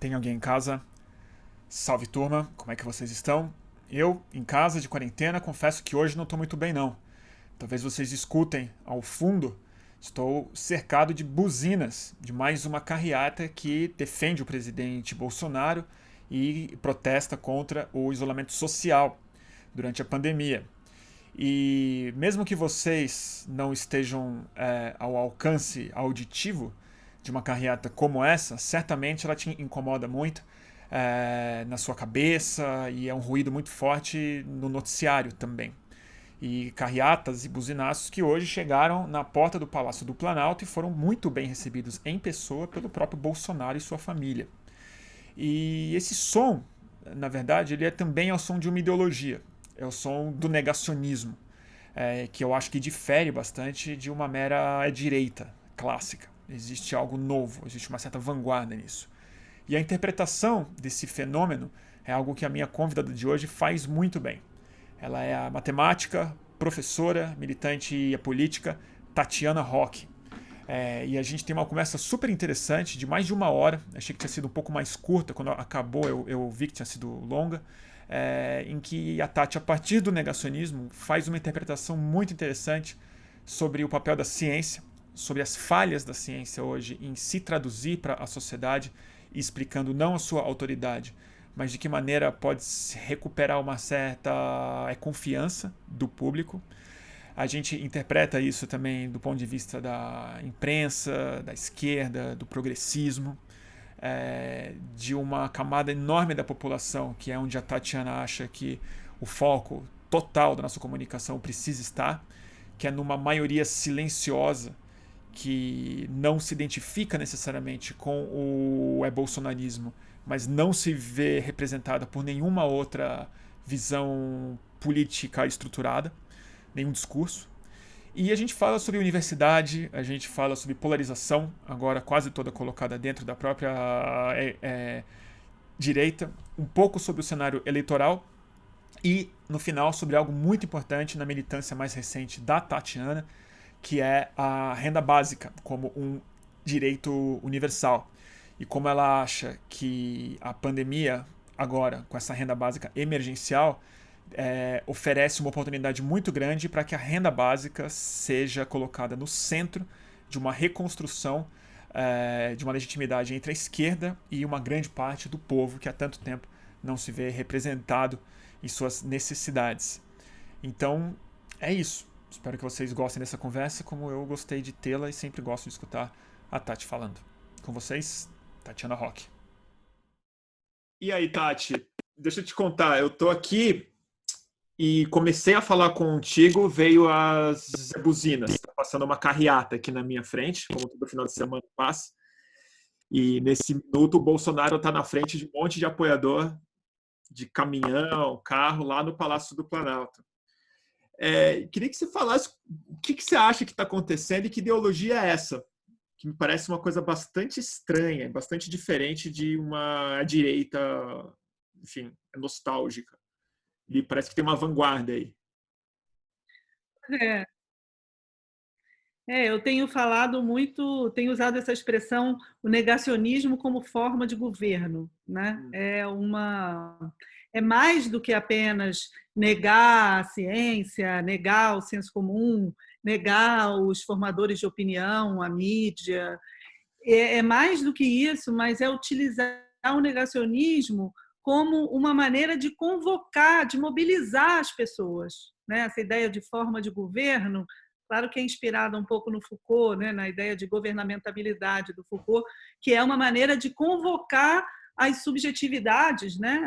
Tem alguém em casa? Salve turma, como é que vocês estão? Eu, em casa de quarentena, confesso que hoje não estou muito bem não. Talvez vocês escutem ao fundo, estou cercado de buzinas de mais uma carreata que defende o presidente Bolsonaro e protesta contra o isolamento social durante a pandemia. E mesmo que vocês não estejam ao alcance auditivo de uma carreata como essa, certamente ela te incomoda muito na sua cabeça e é um ruído muito forte no noticiário também. E carreatas e buzinaços que hoje chegaram na porta do Palácio do Planalto e foram muito bem recebidos em pessoa pelo próprio Bolsonaro e sua família. E esse som, na verdade, ele é também o som de uma ideologia. É o som do negacionismo, que eu acho que difere bastante de uma mera direita clássica. Existe algo novo, existe uma certa vanguarda nisso. E a interpretação desse fenômeno é algo que a minha convidada de hoje faz muito bem. Ela é a matemática, professora, militante e política Tatiana Roque. E a gente tem uma conversa super interessante de mais de uma hora. Achei que tinha sido um pouco mais curta. Quando acabou, eu vi que tinha sido longa. Em que a Tati, a partir do negacionismo, faz uma interpretação muito interessante sobre o papel da ciência, sobre as falhas da ciência hoje em se traduzir para a sociedade, explicando não a sua autoridade, mas de que maneira pode se recuperar uma certa confiança do público. A gente interpreta isso também do ponto de vista da imprensa, da esquerda, do progressismo, de uma camada enorme da população, que é onde a Tatiana acha que o foco total da nossa comunicação precisa estar, que é numa maioria silenciosa que não se identifica necessariamente com o bolsonarismo, mas não se vê representada por nenhuma outra visão política estruturada, nenhum discurso. E a gente fala sobre universidade, a gente fala sobre polarização, agora quase toda colocada dentro da própria direita, um pouco sobre o cenário eleitoral e, no final, sobre algo muito importante na militância mais recente da Tatiana, que é a renda básica como um direito universal. E como ela acha que a pandemia, agora, com essa renda básica emergencial, oferece uma oportunidade muito grande para que a renda básica seja colocada no centro de uma reconstrução de uma legitimidade entre a esquerda e uma grande parte do povo que há tanto tempo não se vê representado em suas necessidades. Então, é isso. Espero que vocês gostem dessa conversa, como eu gostei de tê-la e sempre gosto de escutar a Tati falando. Com vocês, Tatiana Roque. E aí, Tati? Deixa eu te contar, eu tô aqui e comecei a falar contigo, veio as buzinas. Tá passando uma carreata aqui na minha frente, como todo final de semana passa. E nesse minuto o Bolsonaro está na frente de um monte de apoiador de caminhão, carro lá no Palácio do Planalto. Queria que você falasse o que você acha que está acontecendo e que ideologia é essa, que me parece uma coisa bastante estranha, bastante diferente de uma direita, enfim, nostálgica. E parece que tem uma vanguarda aí. É, eu tenho falado muito, tenho usado essa expressão, o negacionismo como forma de governo, né? É mais do que apenas negar a ciência, negar o senso comum, negar os formadores de opinião, a mídia. É mais do que isso, mas é utilizar o negacionismo como uma maneira de convocar, de mobilizar as pessoas, né? Essa ideia de forma de governo, claro que é inspirada um pouco no Foucault, né? Na ideia de governamentabilidade do Foucault, que é uma maneira de convocar as subjetividades, né?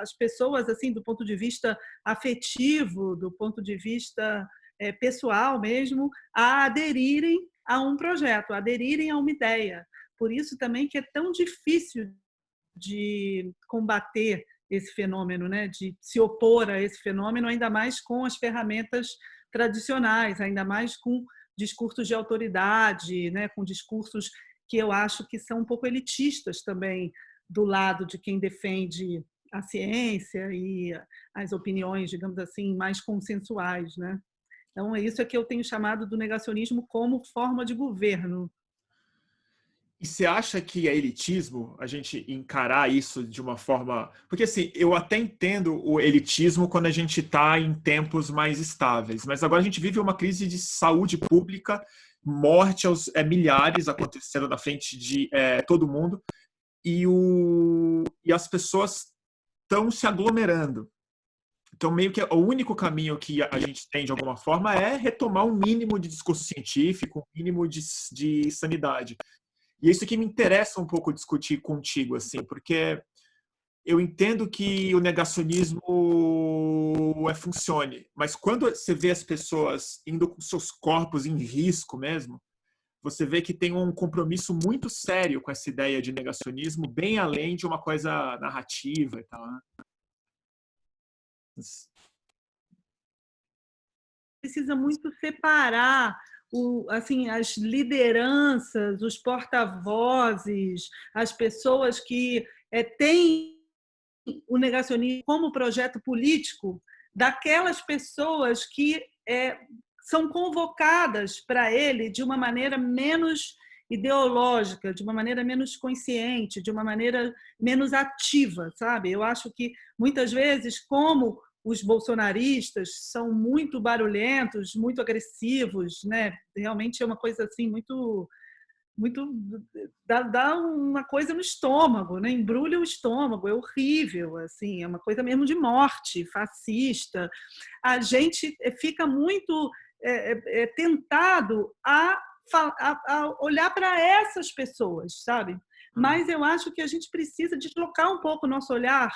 As pessoas, assim, do ponto de vista afetivo, do ponto de vista pessoal mesmo, a aderirem a um projeto, aderirem a uma ideia. Por isso também que é tão difícil de combater esse fenômeno, né? De se opor a esse fenômeno, ainda mais com as ferramentas tradicionais, ainda mais com discursos de autoridade, né? Com discursos que eu acho que são um pouco elitistas também do lado de quem defende a ciência e as opiniões, digamos assim, mais consensuais, né? Então, é isso que eu tenho chamado do negacionismo como forma de governo. E você acha que é elitismo a gente encarar isso de uma forma. Porque, assim, eu até entendo o elitismo quando a gente está em tempos mais estáveis, mas agora a gente vive uma crise de saúde pública, morte aos milhares acontecendo na frente de todo mundo, e as pessoas estão se aglomerando. Então, meio que o único caminho que a gente tem, de alguma forma, é retomar um mínimo de discurso científico, um mínimo de sanidade. E é isso que me interessa um pouco discutir contigo, assim, porque eu entendo que o negacionismo funcione, mas quando você vê as pessoas indo com seus corpos em risco mesmo, você vê que tem um compromisso muito sério com essa ideia de negacionismo, bem além de uma coisa narrativa e tal, né? Precisa muito separar assim, as lideranças, os porta-vozes, as pessoas que têm o negacionismo como projeto político, daquelas pessoas que são convocadas para ele de uma maneira menos ideológica, de uma maneira menos consciente, de uma maneira menos ativa, sabe? Eu acho que muitas vezes, como os bolsonaristas são muito barulhentos, muito agressivos, né? Realmente é uma coisa assim muito dá uma coisa no estômago, né? Embrulha o estômago, é horrível, assim, é uma coisa mesmo de morte, fascista. A gente fica muito tentado a olhar para essas pessoas, sabe? Mas eu acho que a gente precisa deslocar um pouco o nosso olhar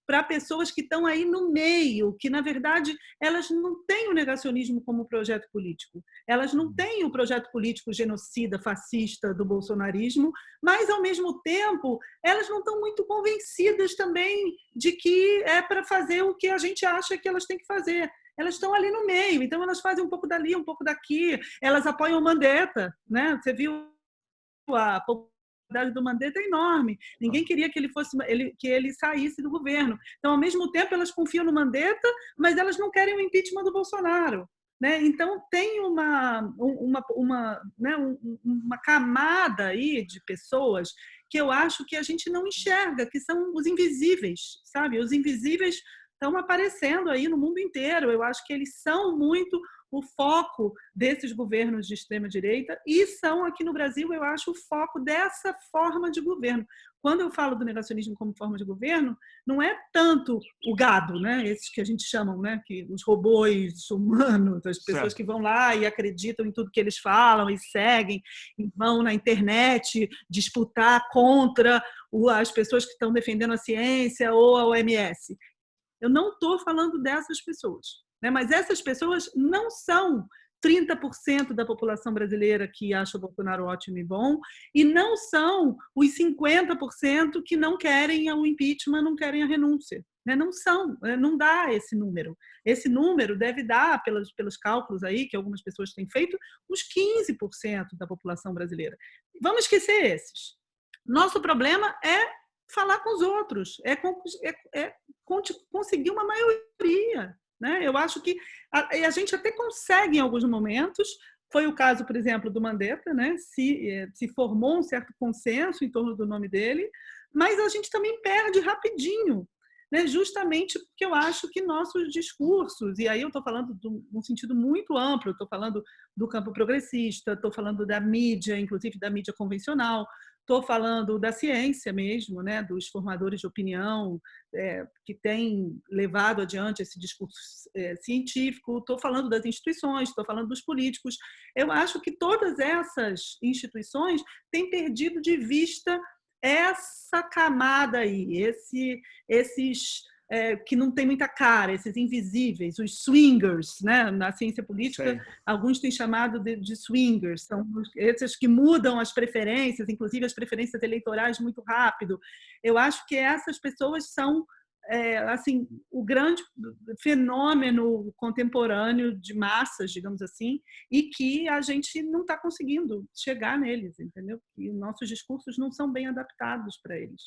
para pessoas que estão aí no meio, que, na verdade, elas não têm o negacionismo como projeto político. Elas não têm o projeto político genocida, fascista do bolsonarismo, mas, ao mesmo tempo, elas não estão muito convencidas também de que é para fazer o que a gente acha que elas têm que fazer. Elas estão ali no meio, então elas fazem um pouco dali, um pouco daqui, elas apoiam o Mandetta, né? Você viu a popularidade do Mandetta é enorme. Ninguém queria que que ele saísse do governo. Então, ao mesmo tempo, elas confiam no Mandetta, mas elas não querem o impeachment do Bolsonaro. Né? Então, tem né, uma camada aí de pessoas que eu acho que a gente não enxerga, que são os invisíveis, sabe? Os invisíveis estão aparecendo aí no mundo inteiro. Eu acho que eles são muito o foco desses governos de extrema-direita e são, aqui no Brasil, eu acho, o foco dessa forma de governo. Quando eu falo do negacionismo como forma de governo, não é tanto o gado, né? Esses que a gente chama, né? Que os robôs humanos, as pessoas que vão lá e acreditam em tudo que eles falam e seguem, e vão na internet disputar contra as pessoas que estão defendendo a ciência ou a OMS. Eu não estou falando dessas pessoas, né? Mas essas pessoas não são 30% da população brasileira que acha o Bolsonaro ótimo e bom, e não são os 50% que não querem o impeachment, não querem a renúncia. Né? Não são, não dá esse número. Esse número deve dar, pelos cálculos aí que algumas pessoas têm feito, uns 15% da população brasileira. Vamos esquecer esses. Nosso problema é falar com os outros, conseguir uma maioria. Né? Eu acho que a gente até consegue em alguns momentos. Foi o caso, por exemplo, do Mandetta, né? Se formou um certo consenso em torno do nome dele, mas a gente também perde rapidinho, né? Justamente porque eu acho que nossos discursos, e aí eu estou falando de um sentido muito amplo, estou falando do campo progressista, estou falando da mídia, inclusive da mídia convencional, estou falando da ciência mesmo, né, dos formadores de opinião que têm levado adiante esse discurso científico, estou falando das instituições, estou falando dos políticos. Eu acho que todas essas instituições têm perdido de vista essa camada aí, esses que não tem muita cara, esses invisíveis, os swingers, né? Na ciência política, alguns têm chamado de swingers, são esses que mudam as preferências, inclusive as preferências eleitorais muito rápido. Eu acho que essas pessoas são assim, o grande fenômeno contemporâneo de massas, digamos assim, e que a gente não está conseguindo chegar neles, entendeu? E nossos discursos não são bem adaptados para eles.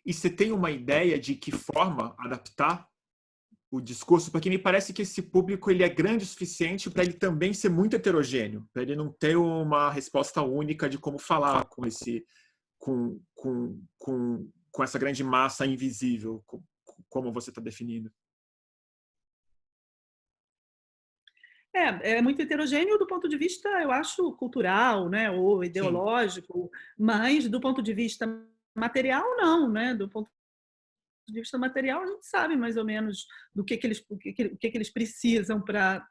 E você tem uma ideia de que forma adaptar? o discurso, porque me parece que esse público ele é grande o suficiente para ele também ser muito heterogêneo, para ele não ter uma resposta única de como falar com essa grande massa invisível, como você está definindo. É muito heterogêneo do ponto de vista, eu acho, cultural, né, ou Sim, ideológico, mas do ponto de vista material, não, né? Do ponto de vista material, a gente sabe mais ou menos do que eles, o que eles precisam para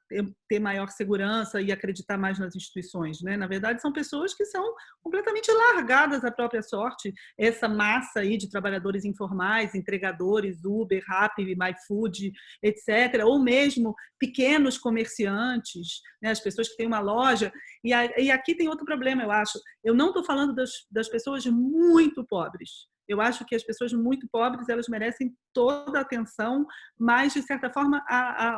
ter maior segurança e acreditar mais nas instituições. Né? Na verdade, são pessoas que são completamente largadas à própria sorte, essa massa aí de trabalhadores informais, entregadores, Uber, Rappi, MyFood, etc., ou mesmo pequenos comerciantes, né? As pessoas que têm uma loja. E aqui tem outro problema, eu acho. Eu não estou falando das pessoas muito pobres. Eu acho que as pessoas muito pobres elas merecem toda a atenção, mas, de certa forma,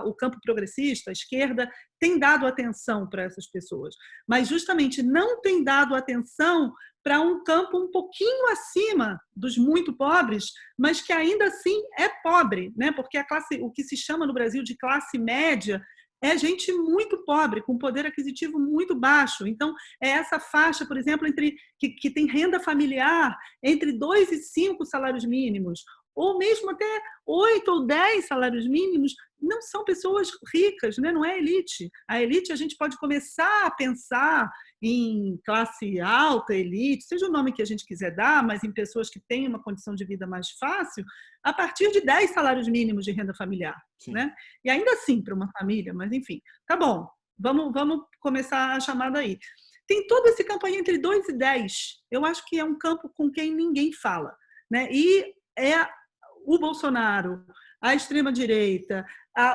o campo progressista, a esquerda, tem dado atenção para essas pessoas. Mas, justamente, não tem dado atenção para um campo um pouquinho acima dos muito pobres, mas que ainda assim é pobre, né? Porque o que se chama no Brasil de classe média é gente muito pobre, com poder aquisitivo muito baixo. Então, é essa faixa, por exemplo, que tem renda familiar entre 2 e 5 salários mínimos, ou mesmo até 8 ou 10 salários mínimos, não são pessoas ricas, né? Não é elite. A elite, a gente pode começar a pensar em classe alta, elite, seja o nome que a gente quiser dar, mas em pessoas que têm uma condição de vida mais fácil, a partir de 10 salários mínimos de renda familiar. Né? E ainda assim, para uma família, mas enfim, tá bom, vamos começar a chamada aí. Tem todo esse campo aí entre 2 e 10. Eu acho que é um campo com quem ninguém fala. Né? E é o Bolsonaro, a extrema-direita,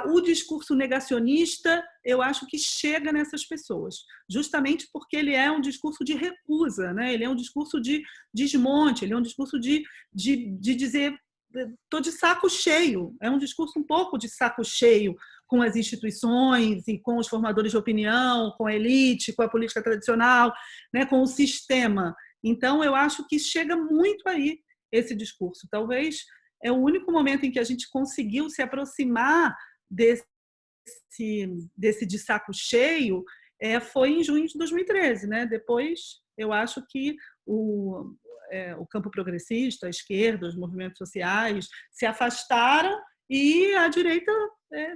o discurso negacionista, eu acho que chega nessas pessoas, justamente porque ele é um discurso de recusa, né? Ele é um discurso de desmonte, ele é um discurso de dizer estou de saco cheio, é um discurso um pouco de saco cheio com as instituições e com os formadores de opinião, com a elite, com a política tradicional, né? Com o sistema. Então, eu acho que chega muito aí esse discurso. Talvez é o único momento em que a gente conseguiu se aproximar desse de saco cheio foi em junho de 2013. Né? Depois, eu acho que o campo progressista, a esquerda, os movimentos sociais se afastaram e a direita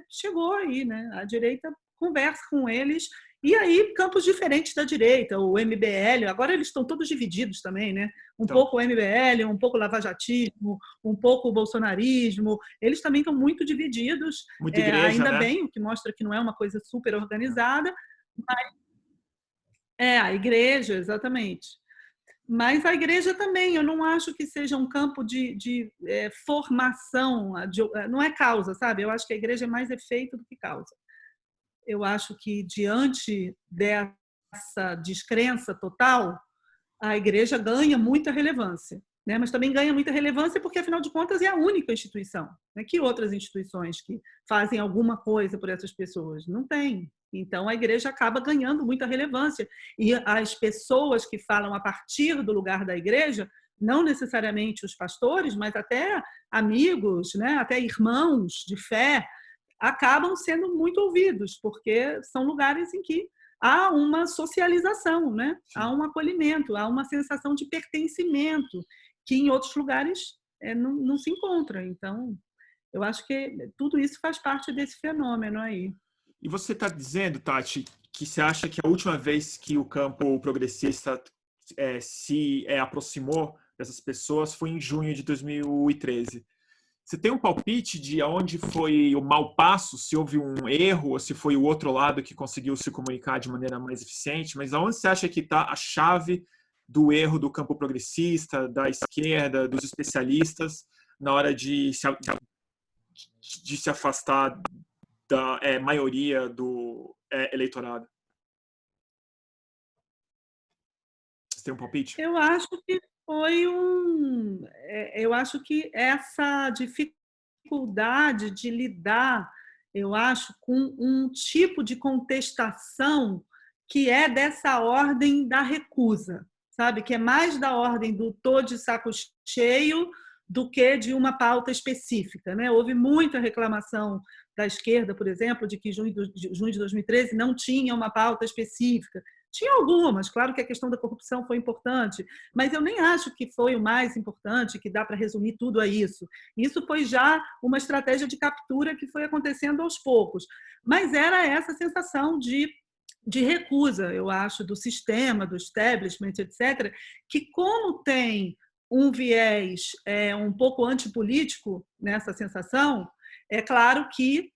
chegou aí. Né? A direita conversa com eles. E aí, campos diferentes da direita, o MBL, agora eles estão todos divididos também, né? Pouco o MBL, um pouco o lavajatismo, um pouco o bolsonarismo, eles também estão muito divididos, muita igreja, ainda né? bem, o que mostra que não é uma coisa super organizada, mas a igreja, exatamente. Mas a igreja também, eu não acho que seja um campo de formação, não é causa, sabe? Eu acho que a igreja é mais efeito do que causa. Eu acho que, diante dessa descrença total, a igreja ganha muita relevância. Né? Mas também ganha muita relevância porque, afinal de contas, é a única instituição. Né? Que outras instituições que fazem alguma coisa por essas pessoas? Não tem. Então, a igreja acaba ganhando muita relevância. E as pessoas que falam a partir do lugar da igreja, não necessariamente os pastores, mas até amigos, né? Até irmãos de fé, acabam sendo muito ouvidos, porque são lugares em que há uma socialização, né? Há um acolhimento, há uma sensação de pertencimento, que em outros lugares não se encontra. Então, eu acho que tudo isso faz parte desse fenômeno aí. E você está dizendo, Tati, que você acha que a última vez que o campo progressista se aproximou dessas pessoas foi em junho de 2013. Você tem um palpite de onde foi o mau passo, se houve um erro, ou se foi o outro lado que conseguiu se comunicar de maneira mais eficiente? Mas aonde você acha que está a chave do erro do campo progressista, da esquerda, dos especialistas, na hora de se afastar da maioria do eleitorado? Você tem um palpite? Eu acho que eu acho que essa dificuldade de lidar, eu acho, com um tipo de contestação que é dessa ordem da recusa, sabe? Que é mais da ordem do tô de saco cheio do que de uma pauta específica, né? Houve muita reclamação da esquerda, por exemplo, de que junho de 2013 não tinha uma pauta específica. Tinha algumas, claro que a questão da corrupção foi importante, mas eu nem acho que foi o mais importante, que dá para resumir tudo a isso. Isso foi já uma estratégia de captura que foi acontecendo aos poucos. Mas era essa sensação de recusa, eu acho, do sistema, do establishment, etc., que como tem um viés um pouco antipolítico nessa sensação, é claro que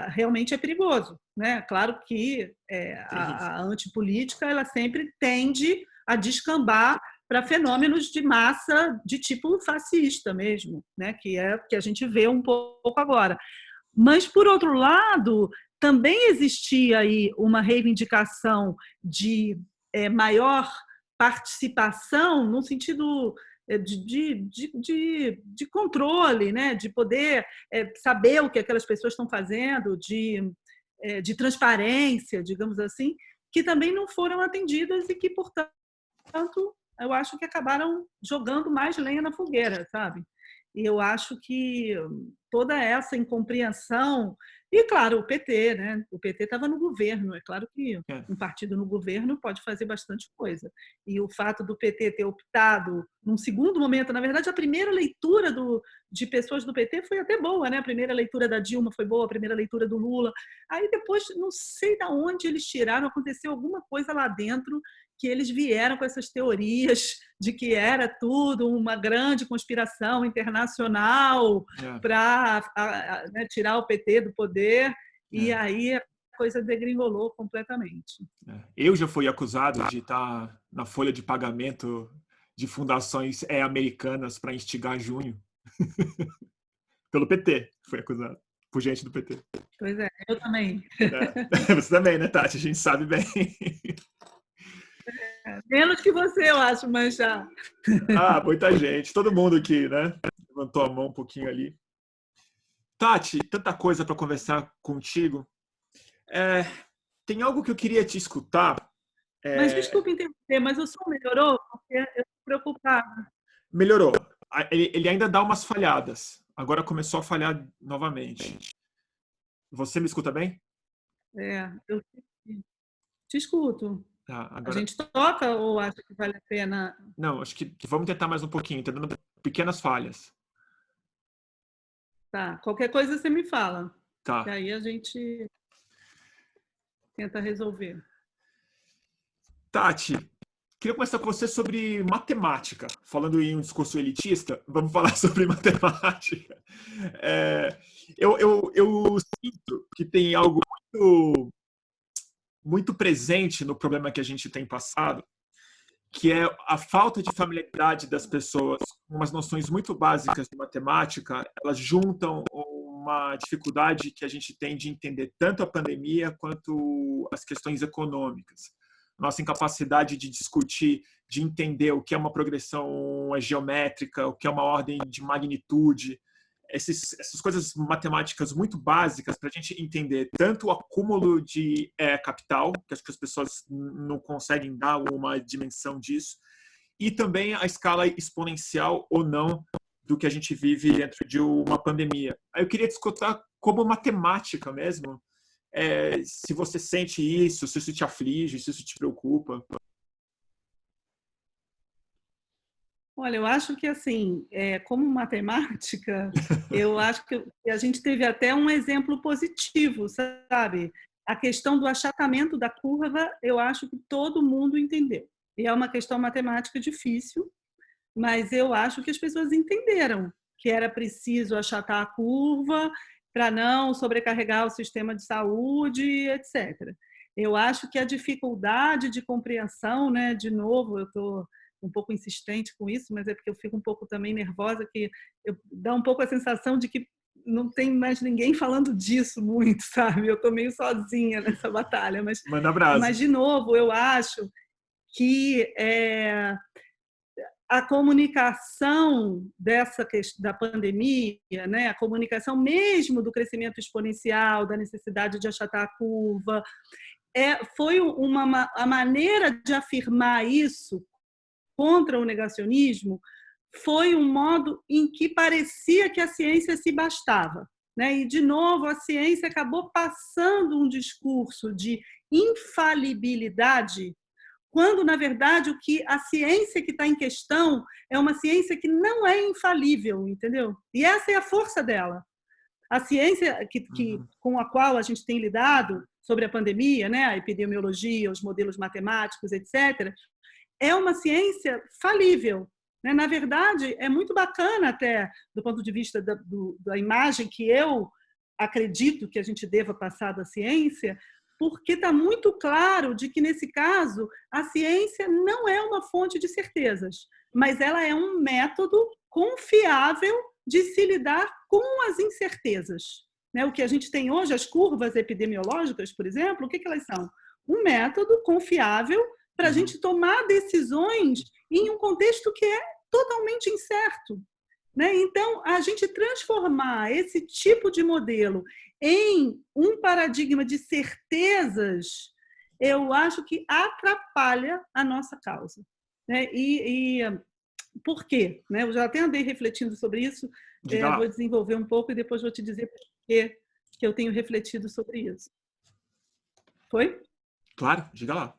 realmente é perigoso. Né? Claro que a antipolítica ela sempre tende a descambar para fenômenos de massa de tipo fascista mesmo, né? Que é o que a gente vê um pouco agora. Mas, por outro lado, também existia aí uma reivindicação de maior participação no sentido de controle, né? De poder saber o que aquelas pessoas estão fazendo, de transparência, digamos assim, que também não foram atendidas e que, portanto, eu acho que acabaram jogando mais lenha na fogueira, sabe? E eu acho que toda essa incompreensão... E, claro, o PT, né? O PT estava no governo. É claro que um partido no governo pode fazer bastante coisa. E o fato do PT ter optado, num segundo momento, na verdade, a primeira leitura de pessoas do PT foi até boa, né? A primeira leitura da Dilma foi boa, a primeira leitura do Lula. Aí depois, não sei de onde eles tiraram, aconteceu alguma coisa lá dentro que eles vieram com essas teorias de que era tudo uma grande conspiração internacional para tirar o PT do poder, e aí a coisa degringolou completamente. Eu já fui acusado de estar na folha de pagamento de fundações americanas para instigar junho. Pelo PT, fui acusado. Por gente do PT. Pois é, eu também. Você também, né, Tati? A gente sabe bem. Menos que você, eu acho, mas já. Muita gente. Todo mundo aqui, né? Levantou a mão um pouquinho ali. Tati, tanta coisa para conversar contigo. Tem algo que eu queria te escutar. Mas desculpa interromper, mas o som melhorou? Porque eu estou preocupada. Melhorou. Ele ainda dá umas falhadas. Agora começou a falhar novamente. Você me escuta bem? Eu te escuto. Agora... A gente toca ou acha que vale a pena? Não, acho que vamos tentar mais um pouquinho. Está dando pequenas falhas. Tá. Qualquer coisa você me fala. Tá. E aí a gente tenta resolver. Tati, queria começar com você sobre matemática. Falando em um discurso elitista, vamos falar sobre matemática. Eu sinto que tem algo muito presente no problema que a gente tem passado, que é a falta de familiaridade das pessoas com umas noções muito básicas de matemática. Elas juntam uma dificuldade que a gente tem de entender tanto a pandemia quanto as questões econômicas. Nossa incapacidade de discutir, de entender o que é uma progressão geométrica, o que é uma ordem de magnitude, essas coisas matemáticas muito básicas para a gente entender tanto o acúmulo de capital, que acho que as pessoas não conseguem dar uma dimensão disso, e também a escala exponencial ou não do que a gente vive dentro de uma pandemia. Aí eu queria discutir como matemática mesmo, se você sente isso, se isso te aflige, se isso te preocupa. Olha, eu acho que, assim, como matemática, eu acho que a gente teve até um exemplo positivo, sabe? A questão do achatamento da curva, eu acho que todo mundo entendeu. E é uma questão matemática difícil, mas eu acho que as pessoas entenderam que era preciso achatar a curva para não sobrecarregar o sistema de saúde, etc. Eu acho que a dificuldade de compreensão, né, de novo, eu estou um pouco insistente com isso, mas é porque eu fico um pouco também nervosa, que dá um pouco a sensação de que não tem mais ninguém falando disso muito, sabe? Eu estou meio sozinha nessa batalha, mas de novo, eu acho que a comunicação da pandemia, né? A comunicação mesmo do crescimento exponencial, da necessidade de achatar a curva, foi a maneira de afirmar isso contra o negacionismo foi um modo em que parecia que a ciência se bastava, né? E, de novo, a ciência acabou passando um discurso de infalibilidade, quando, na verdade, o que a ciência que está em questão é uma ciência que não é infalível, entendeu? E essa é a força dela. A ciência com a qual a gente tem lidado sobre a pandemia, né, a epidemiologia, os modelos matemáticos, etc., é uma ciência falível. Né? Na verdade, é muito bacana até do ponto de vista da imagem que eu acredito que a gente deva passar da ciência, porque está muito claro de que, nesse caso, a ciência não é uma fonte de certezas, mas ela é um método confiável de se lidar com as incertezas. Né? O que a gente tem hoje, as curvas epidemiológicas, por exemplo, o que elas são? Um método confiável para a gente tomar decisões em um contexto que é totalmente incerto. Né? Então, a gente transformar esse tipo de modelo em um paradigma de certezas, eu acho que atrapalha a nossa causa. Né? Por quê? Né? Eu já até andei refletindo sobre isso, vou desenvolver um pouco e depois vou te dizer por que eu tenho refletido sobre isso. Foi? Claro, diga lá.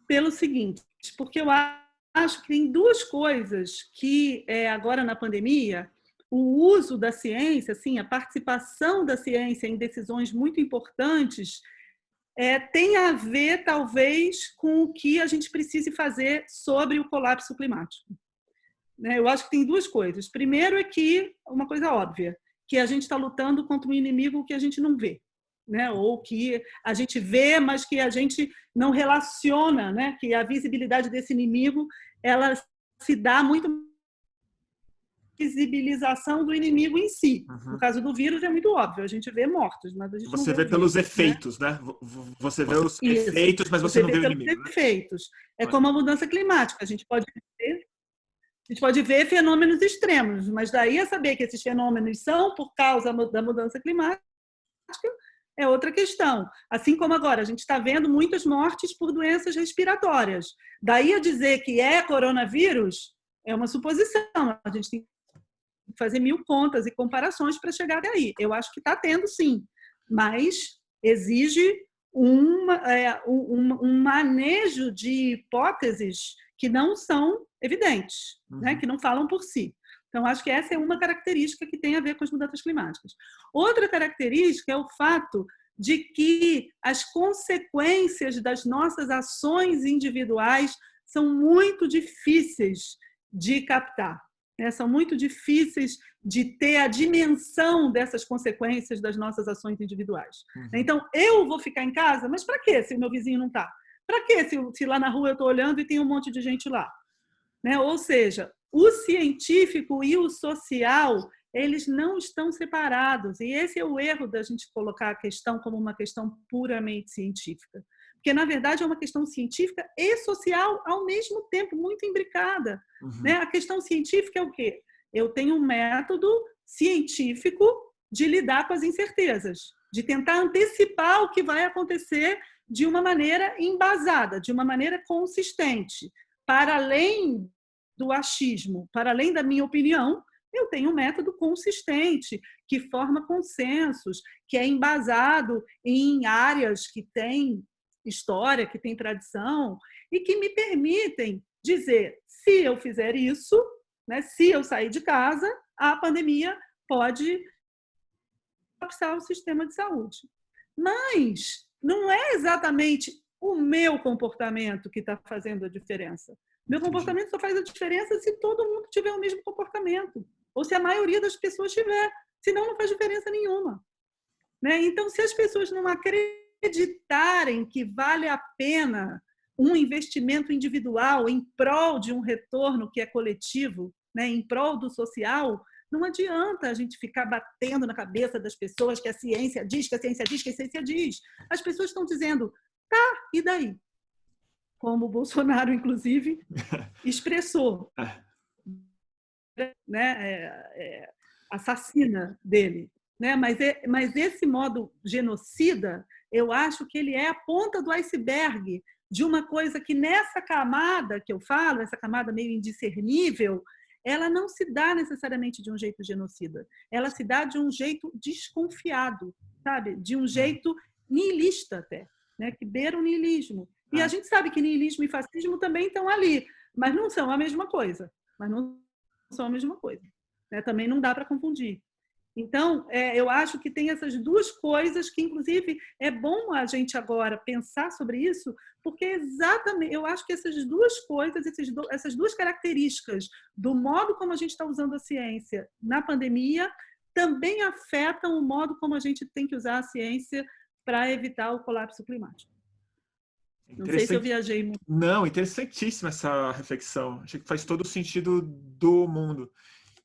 Pelo seguinte, porque eu acho que tem duas coisas que, agora na pandemia, o uso da ciência, assim, a participação da ciência em decisões muito importantes, tem a ver, talvez, com o que a gente precise fazer sobre o colapso climático. Né? Eu acho que tem duas coisas. Primeiro é que, uma coisa óbvia, que a gente está lutando contra um inimigo que a gente não vê. Né? Ou que a gente vê, mas que a gente não relaciona, né? Que a visibilidade desse inimigo ela se dá muito visibilização do inimigo em si. No caso do vírus é muito óbvio, a gente vê mortos, mas a gente você não vê pelos vírus, efeitos, né? Você vê os efeitos, mas você não vê o inimigo. Pelos efeitos. É como a mudança climática, a gente pode ver fenômenos extremos, mas daí a saber que esses fenômenos são por causa da mudança climática é outra questão. Assim como agora, a gente está vendo muitas mortes por doenças respiratórias. Daí a dizer que é coronavírus é uma suposição. A gente tem que fazer 1000 contas e comparações para chegar até aí. Eu acho que está tendo, sim, mas exige um manejo de hipóteses que não são evidentes, né? Que não falam por si. Então, acho que essa é uma característica que tem a ver com as mudanças climáticas. Outra característica é o fato de que as consequências das nossas ações individuais são muito difíceis de captar, né? São muito difíceis de ter a dimensão dessas consequências das nossas ações individuais. Então, eu vou ficar em casa, mas para quê se o meu vizinho não está? Para quê se lá na rua eu estou olhando e tem um monte de gente lá? Né? Ou seja, o científico e o social, eles não estão separados. E esse é o erro da gente colocar a questão como uma questão puramente científica. Porque, na verdade, é uma questão científica e social ao mesmo tempo, muito imbricada. Né? A questão científica é o quê? Eu tenho um método científico de lidar com as incertezas, de tentar antecipar o que vai acontecer de uma maneira embasada, de uma maneira consistente. Para além do achismo, para além da minha opinião, eu tenho um método consistente, que forma consensos, que é embasado em áreas que têm história, que têm tradição, e que me permitem dizer, se eu fizer isso, né, se eu sair de casa, a pandemia pode colapsar o sistema de saúde. Mas não é exatamente o meu comportamento que está fazendo a diferença. Meu comportamento só faz a diferença se todo mundo tiver o mesmo comportamento, ou se a maioria das pessoas tiver, senão não faz diferença nenhuma. Né? Então, se as pessoas não acreditarem que vale a pena um investimento individual em prol de um retorno que é coletivo, né, em prol do social, não adianta a gente ficar batendo na cabeça das pessoas que a ciência diz, que a ciência diz, que a ciência diz. As pessoas estão dizendo, tá, e daí? Como o Bolsonaro, inclusive, expressou, né, assassina dele. Né? Mas esse modo genocida, eu acho que ele é a ponta do iceberg de uma coisa que nessa camada que eu falo, essa camada meio indiscernível, ela não se dá necessariamente de um jeito genocida. Ela se dá de um jeito desconfiado, sabe? De um jeito nihilista até, né? Que beira o nihilismo. E a gente sabe que nihilismo e fascismo também estão ali, mas não são a mesma coisa. Mas não são a mesma coisa. Né? Também não dá para confundir. Então, eu acho que tem essas duas coisas que, inclusive, é bom a gente agora pensar sobre isso, porque exatamente, eu acho que essas duas coisas, essas duas características do modo como a gente está usando a ciência na pandemia, também afetam o modo como a gente tem que usar a ciência para evitar o colapso climático. Não sei se eu viajei muito. Não, interessantíssima essa reflexão. Acho que faz todo o sentido do mundo.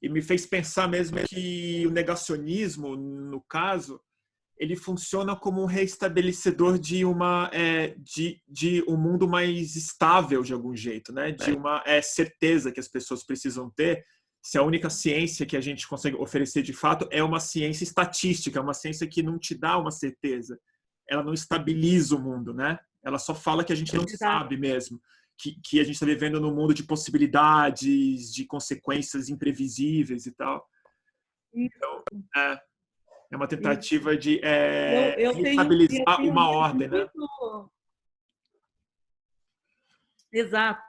E me fez pensar mesmo que o negacionismo, no caso, ele funciona como um reestabelecedor de um mundo mais estável, de algum jeito, né? De uma certeza que as pessoas precisam ter. Se a única ciência que a gente consegue oferecer de fato é uma ciência estatística, uma ciência que não te dá uma certeza. Ela não estabiliza o mundo, né? Ela só fala que a gente não sabe mesmo. Que a gente está vivendo num mundo de possibilidades, de consequências imprevisíveis e tal. Então, é uma tentativa de estabilizar uma ordem, né? Exato.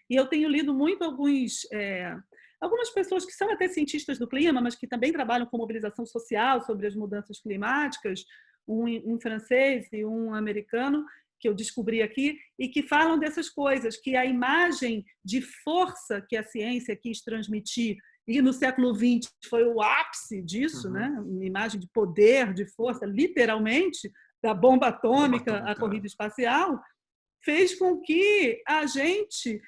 E eu tenho lido muito algumas pessoas que são até cientistas do clima, mas que também trabalham com mobilização social sobre as mudanças climáticas, um francês e um americano, que eu descobri aqui, e que falam dessas coisas, que a imagem de força que a ciência quis transmitir, e no século XX foi o ápice disso, né? Uma imagem de poder, de força, literalmente, da bomba atômica à corrida espacial, fez com que a gente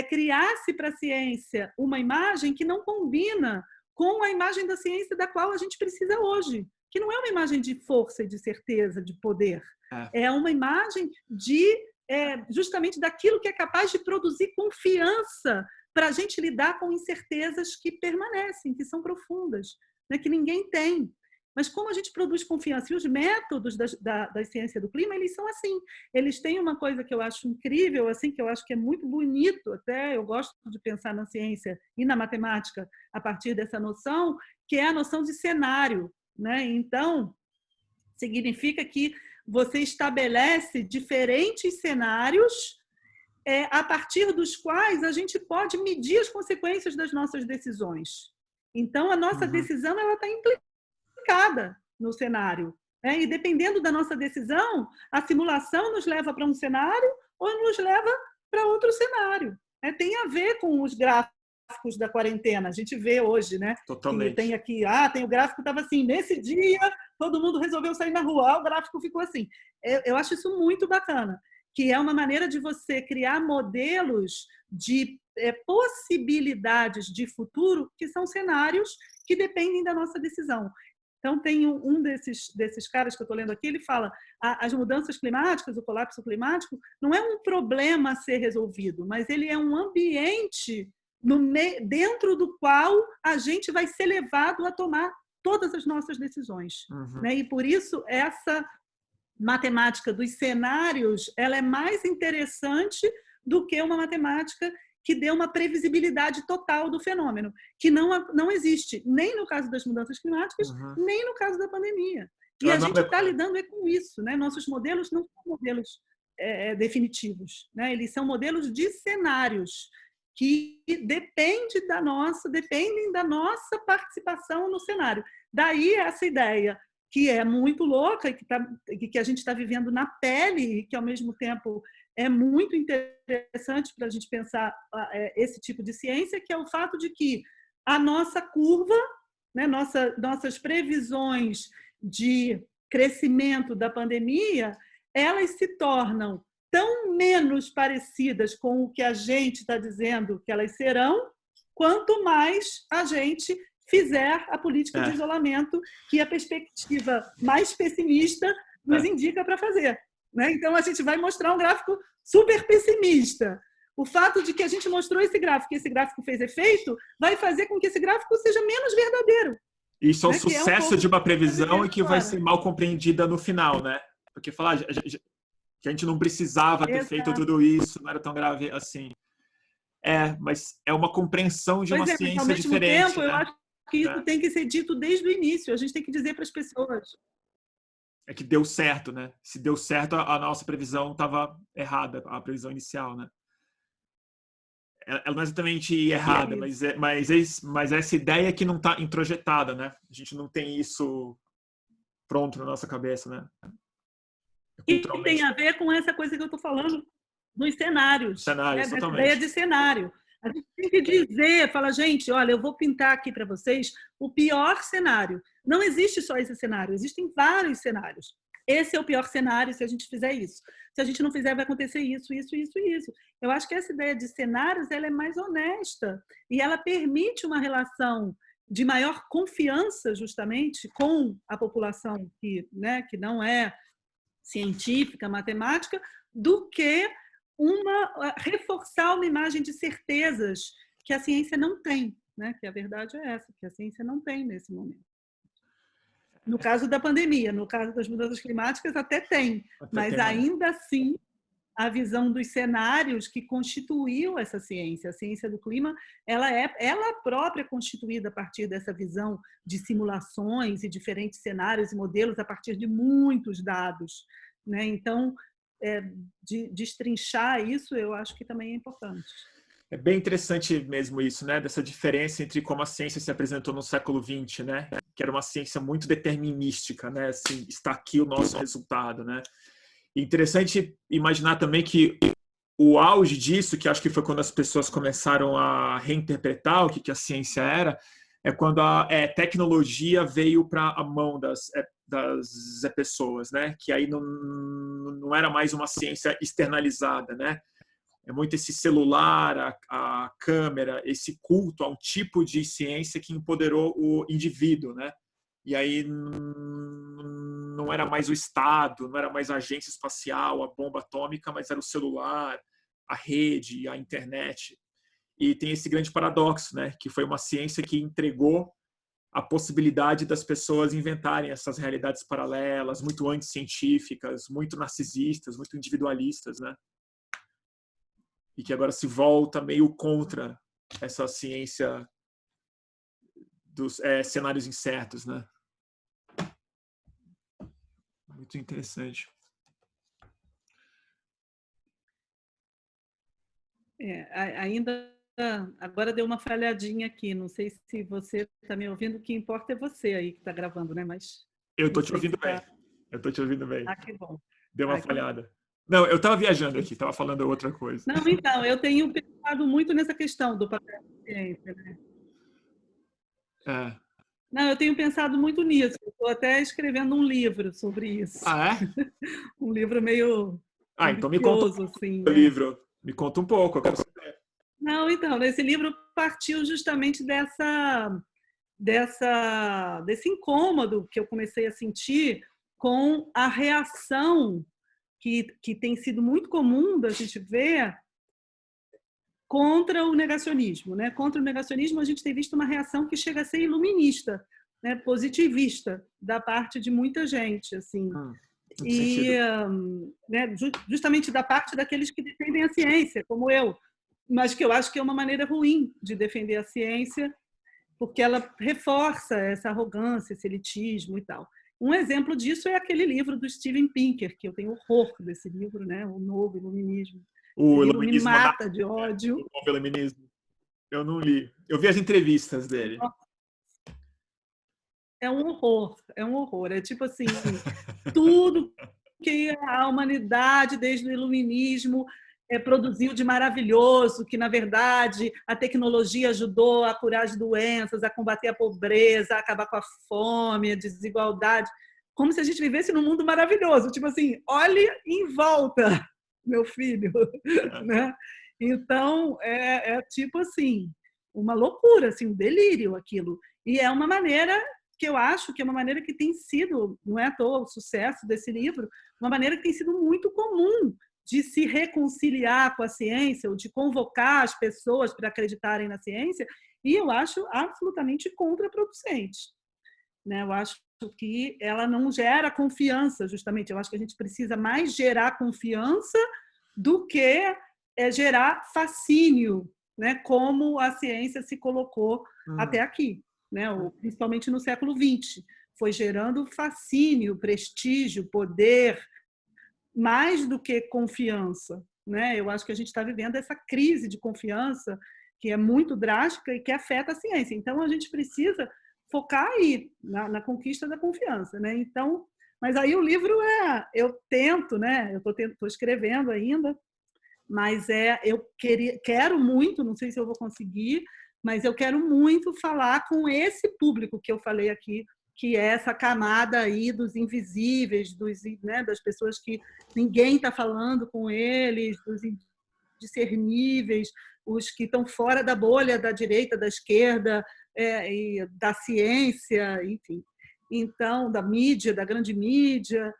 criasse para a ciência uma imagem que não combina com a imagem da ciência da qual a gente precisa hoje, que não é uma imagem de força e de certeza, de poder. É uma imagem justamente daquilo que é capaz de produzir confiança para a gente lidar com incertezas que permanecem, que são profundas, né, que ninguém tem. Mas como a gente produz confiança? E os métodos da ciência do clima, eles são assim. Eles têm uma coisa que eu acho incrível, assim, que eu acho que é muito bonito, até eu gosto de pensar na ciência e na matemática a partir dessa noção, que é a noção de cenário, né? Então, significa que você estabelece diferentes cenários a partir dos quais a gente pode medir as consequências das nossas decisões. Então, a nossa decisão está implicada no cenário. E dependendo da nossa decisão, a simulação nos leva para um cenário ou nos leva para outro cenário. Tem a ver com os gráficos da quarentena. A gente vê hoje, né? Totalmente. Tem aqui, tem o gráfico que estava assim, nesse dia todo mundo resolveu sair na rua, o gráfico ficou assim. Eu acho isso muito bacana, que é uma maneira de você criar modelos de possibilidades de futuro que são cenários que dependem da nossa decisão. Então, tem um desses caras que eu estou lendo aqui, ele fala as mudanças climáticas, o colapso climático, não é um problema a ser resolvido, mas ele é um ambiente dentro do qual a gente vai ser levado a tomar todas as nossas decisões. Né? E, por isso, essa matemática dos cenários ela é mais interessante do que uma matemática que dê uma previsibilidade total do fenômeno, que não existe, nem no caso das mudanças climáticas, nem no caso da pandemia. E a gente está lidando com isso. Né? Nossos modelos não são modelos definitivos. Né? Eles são modelos de cenários que dependem da nossa participação no cenário. Daí essa ideia que é muito louca e que a gente está vivendo na pele e que, ao mesmo tempo, é muito interessante para a gente pensar esse tipo de ciência, que é o fato de que a nossa curva, né, nossas previsões de crescimento da pandemia, elas se tornam tão menos parecidas com o que a gente está dizendo que elas serão, quanto mais a gente fizer a política de isolamento que a perspectiva mais pessimista nos indica para fazer. Né? Então, a gente vai mostrar um gráfico super pessimista. O fato de que a gente mostrou esse gráfico e esse gráfico fez efeito vai fazer com que esse gráfico seja menos verdadeiro. Isso é o sucesso de uma previsão e que vai ser mal compreendida no final, né? Porque que a gente não precisava ter feito tudo isso, não era tão grave assim. Mas é uma compreensão de uma Pois é, mas ao ciência mesmo diferente, tempo, eu né? acho que isso tem que ser dito desde o início. A gente tem que dizer para as pessoas. É que deu certo, né? Se deu certo, a nossa previsão estava errada, a previsão inicial, né? Ela não é exatamente errada, mas essa ideia que não está introjetada, né? A gente não tem isso pronto na nossa cabeça, né? E tem Culturalmente. a ver com essa coisa que eu estou falando dos cenários, Cenários, dessa ideia totalmente. de cenário. A gente tem que dizer, fala, gente, olha, eu vou pintar aqui para vocês o pior cenário. Não existe só esse cenário, existem vários cenários. Esse é o pior cenário se a gente fizer isso. Se a gente não fizer, vai acontecer isso, isso, isso e isso. Eu acho que essa ideia de cenários ela é mais honesta e ela permite uma relação de maior confiança, justamente, com a população que, né, que não é científica, matemática, do que reforçar uma imagem de certezas que a ciência não tem, né? Que a verdade é essa, que a ciência não tem nesse momento. No caso da pandemia, no caso das mudanças climáticas, até tem, mas ainda assim a visão dos cenários que constituiu essa ciência, a ciência do clima, ela própria constituída a partir dessa visão de simulações e diferentes cenários e modelos a partir de muitos dados, né? Então, de destrinchar isso, eu acho que também é importante. É bem interessante mesmo isso, né? Dessa diferença entre como a ciência se apresentou no século XX, né? Que era uma ciência muito determinística, né? Assim, está aqui o nosso resultado, né? E interessante imaginar também que o auge disso, que acho que foi quando as pessoas começaram a reinterpretar o que a ciência era, é quando a tecnologia veio para a mão das pessoas, né? Que aí não era mais uma ciência externalizada, né? É muito esse celular, a câmera, esse culto a um tipo de ciência que empoderou o indivíduo, né? E aí não era mais o Estado, não era mais a agência espacial, a bomba atômica, mas era o celular, a rede, a internet. E tem esse grande paradoxo, né? Que foi uma ciência que entregou a possibilidade das pessoas inventarem essas realidades paralelas, muito anticientíficas, muito narcisistas, muito individualistas, né? E que agora se volta meio contra essa ciência dos cenários incertos, né? Muito interessante. Ainda agora deu uma falhadinha aqui. Não sei se você está me ouvindo. O que importa é você aí que está gravando, né? Mas eu estou te ouvindo bem. Eu estou te ouvindo bem. Ah, que bom. Deu uma falhada. Não, eu estava viajando aqui, estava falando outra coisa. Não, então, eu tenho pensado muito nessa questão do papel da ciência, né? Não, eu tenho pensado muito nisso. Estou até escrevendo um livro sobre isso. Ah, é? Um livro meio então me conta um pouco assim, do livro. Me conta um pouco, eu quero saber. Não, então, esse livro partiu justamente desse incômodo que eu comecei a sentir com a reação que tem sido muito comum da gente ver contra o negacionismo, né? Contra o negacionismo, a gente tem visto uma reação que chega a ser iluminista, né? Positivista da parte de muita gente, assim. E né, justamente da parte daqueles que defendem a ciência, como eu, mas que eu acho que é uma maneira ruim de defender a ciência, porque ela reforça essa arrogância, esse elitismo e tal. Um exemplo disso é aquele livro do Steven Pinker, que eu tenho horror desse livro, né? O Novo Iluminismo. O livro me Iluminismo mata de ódio. O Novo Iluminismo. Eu não li. Eu vi as entrevistas dele. É um horror, é um horror. É tipo assim, tudo que a humanidade, desde o iluminismo, produziu de maravilhoso, que, na verdade, a tecnologia ajudou a curar as doenças, a combater a pobreza, a acabar com a fome, a desigualdade, como se a gente vivesse num mundo maravilhoso. Tipo assim, olhe em volta, meu filho. Né? Então, tipo assim, uma loucura, assim, um delírio aquilo. E é uma maneira que eu acho que é uma maneira que tem sido, não é à toa o sucesso desse livro, uma maneira que tem sido muito comum de se reconciliar com a ciência, ou de convocar as pessoas para acreditarem na ciência, e eu acho absolutamente contraproducente. Né? Eu acho que ela não gera confiança, justamente. Eu acho que a gente precisa mais gerar confiança do que gerar fascínio né, como a ciência se colocou até aqui, né, principalmente no século XX. Foi gerando fascínio, prestígio, poder, mais do que confiança, né? Eu acho que a gente está vivendo essa crise de confiança que é muito drástica e que afeta a ciência. Então, a gente precisa focar aí na conquista da confiança, né? Então, mas aí o livro eu tento, né? Eu estou escrevendo ainda, mas eu quero muito, não sei se eu vou conseguir, mas eu quero muito falar com esse público que eu falei aqui, que é essa camada aí dos invisíveis, né, das pessoas que ninguém está falando com eles, dos indiscerníveis, os que estão fora da bolha da direita, da esquerda, e da ciência, enfim. Então, da mídia, da grande mídia.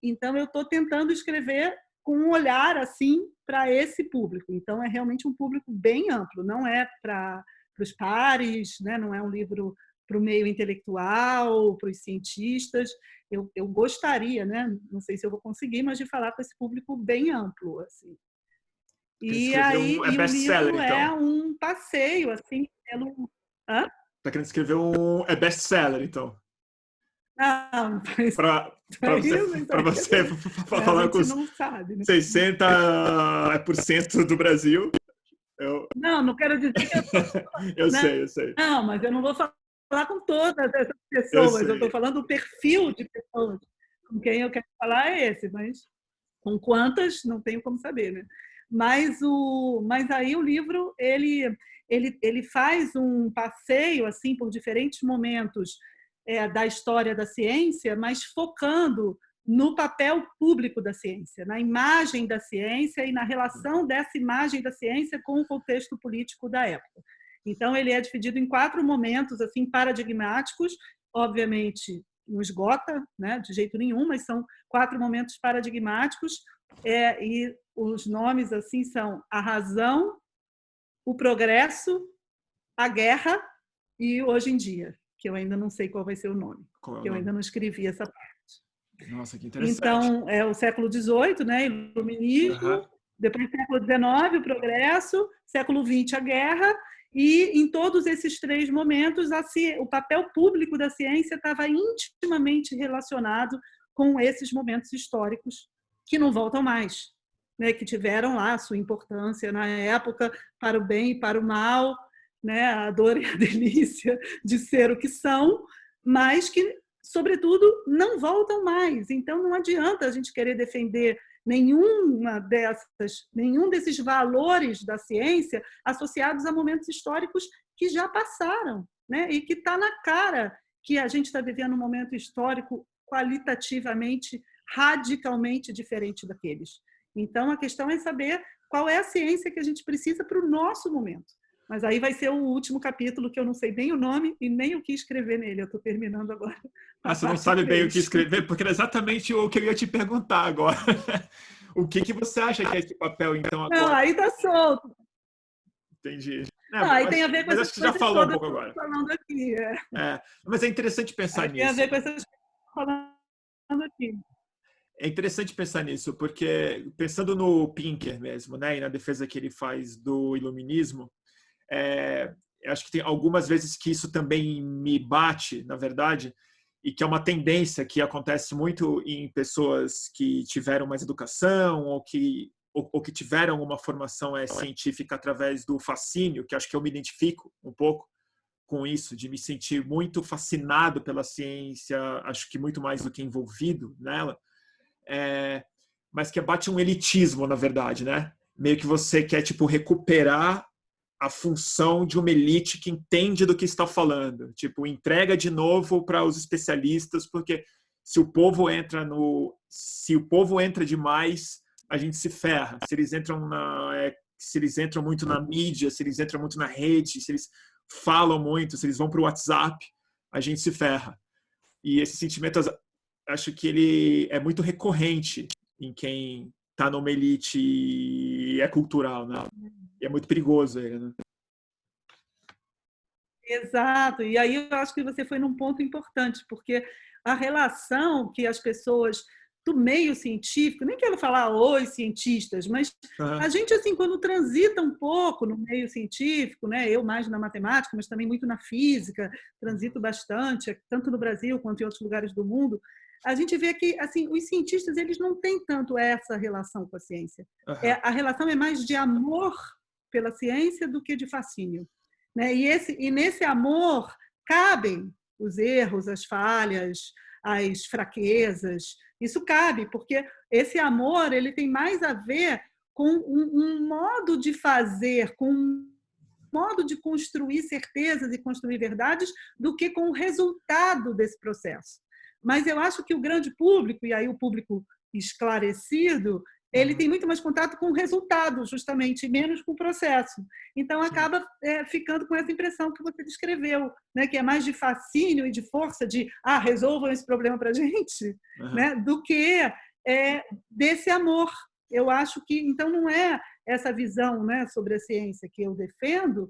Então, eu estou tentando escrever com um olhar assim para esse público. Então, é realmente um público bem amplo, não é para os pares, né? Não é um livro para o meio intelectual, para os cientistas. Eu gostaria, né? Não sei se eu vou conseguir, mas de falar com esse público bem amplo, assim. E aí, É o best-seller, livro é então. um passeio assim pelo. Hã? Tá querendo escrever é best-seller, então. Não, Para você, para você a falar com gente os não sabe, né? 60% do Brasil. Não quero dizer que Eu sei, eu sei. não, mas eu não vou falar com todas essas Eu pessoas. Eu estou sei. falando do perfil de pessoas com quem eu quero falar é esse, mas com quantas não tenho como saber, né? Mas aí o livro ele faz um passeio assim por diferentes momentos da história da ciência, mas focando no papel público da ciência, na imagem da ciência e na relação dessa imagem da ciência com o contexto político da época. Então, ele é dividido em 4 momentos assim paradigmáticos, obviamente não esgota, né, de jeito nenhum, mas são 4 momentos paradigmáticos, e os nomes assim são a razão, o progresso, a guerra e hoje em dia, que eu ainda não sei qual vai ser o nome, Qual é o que eu nome? ainda não escrevi essa parte. Nossa, que interessante. Então, é o século XVIII, né, Aham. iluminismo, depois século XIX, o progresso, século XX, a guerra, e em todos esses 3 momentos, o papel público da ciência estava intimamente relacionado com esses momentos históricos que não voltam mais, né, que tiveram lá a sua importância na época, para o bem e para o mal, né, a dor e a delícia de ser o que são, mas que sobretudo, não voltam mais. Então, não adianta a gente querer defender nenhum desses valores da ciência associados a momentos históricos que já passaram, né? E que está na cara que a gente está vivendo um momento histórico qualitativamente, radicalmente diferente daqueles. Então, a questão é saber qual é a ciência que a gente precisa para o nosso momento. Mas aí vai ser o último capítulo, que eu não sei nem o nome e nem o que escrever nele. Eu estou terminando agora a Você não parte sabe bem o que 3. escrever, porque era exatamente o que eu ia te perguntar agora. O que você acha que é esse papel, então, Não, agora? aí está solto. Entendi. Não, aí tem a ver com Mas essas acho que você já coisas falou um todas pouco que eu agora. estou falando aqui. Mas é interessante pensar Aí tem a nisso. ver com essas coisas que eu estou falando aqui. É interessante pensar nisso, porque pensando no Pinker mesmo, né, e na defesa que ele faz do iluminismo, eu acho que tem algumas vezes que isso também me bate, na verdade, e que é uma tendência que acontece muito em pessoas que tiveram mais educação ou que tiveram uma formação científica através do fascínio, que acho que eu me identifico um pouco com isso, de me sentir muito fascinado pela ciência, acho que muito mais do que envolvido nela, mas que bate um elitismo, na verdade, né? Meio que você quer, tipo, recuperar a função de uma elite que entende do que está falando. Tipo, entrega de novo para os especialistas, porque se o povo entra demais, a gente se ferra. Se eles entram muito na mídia, se eles entram muito na rede, se eles falam muito, se eles vão para o WhatsApp, a gente se ferra. E esse sentimento, acho que ele é muito recorrente em quem está numa elite e é cultural, né? E é muito perigoso ele, né? Exato. E aí eu acho que você foi num ponto importante, porque a relação que as pessoas do meio científico, nem quero falar os cientistas, mas a gente, assim, quando transita um pouco no meio científico, né, eu mais na matemática, mas também muito na física, transito bastante, tanto no Brasil quanto em outros lugares do mundo, a gente vê que, assim, os cientistas, eles não têm tanto essa relação com a ciência. A relação é mais de amor pela ciência do que de fascínio, né? E nesse amor cabem os erros, as falhas, as fraquezas. Isso cabe, porque esse amor, ele tem mais a ver com um modo de fazer, com um modo de construir certezas e construir verdades, do que com o resultado desse processo. Mas eu acho que o grande público, e aí o público esclarecido, ele tem muito mais contato com o resultado, justamente, e menos com o processo. Então, acaba ficando com essa impressão que você descreveu, né? Que é mais de fascínio e de força, de resolvam esse problema para a gente, né? Do que desse amor. Eu acho que, então, não é essa visão, né, sobre a ciência que eu defendo,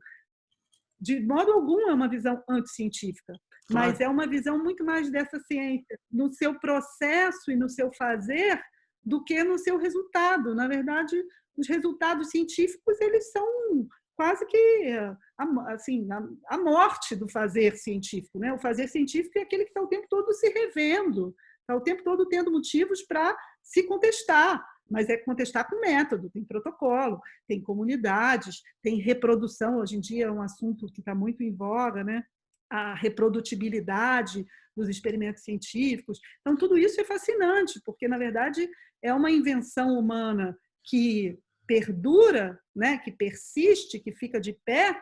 de modo algum é uma visão anticientífica, mas é uma visão muito mais dessa ciência, no seu processo e no seu fazer, do que no seu resultado. Na verdade, os resultados científicos, eles são quase que assim, a morte do fazer científico, né? O fazer científico é aquele que está o tempo todo se revendo, está o tempo todo tendo motivos para se contestar, mas é contestar com método, tem protocolo, tem comunidades, tem reprodução. Hoje em dia é um assunto que está muito em voga, né? A reprodutibilidade dos experimentos científicos. Então, tudo isso é fascinante, porque, na verdade, é uma invenção humana que perdura, né? Que persiste, que fica de pé,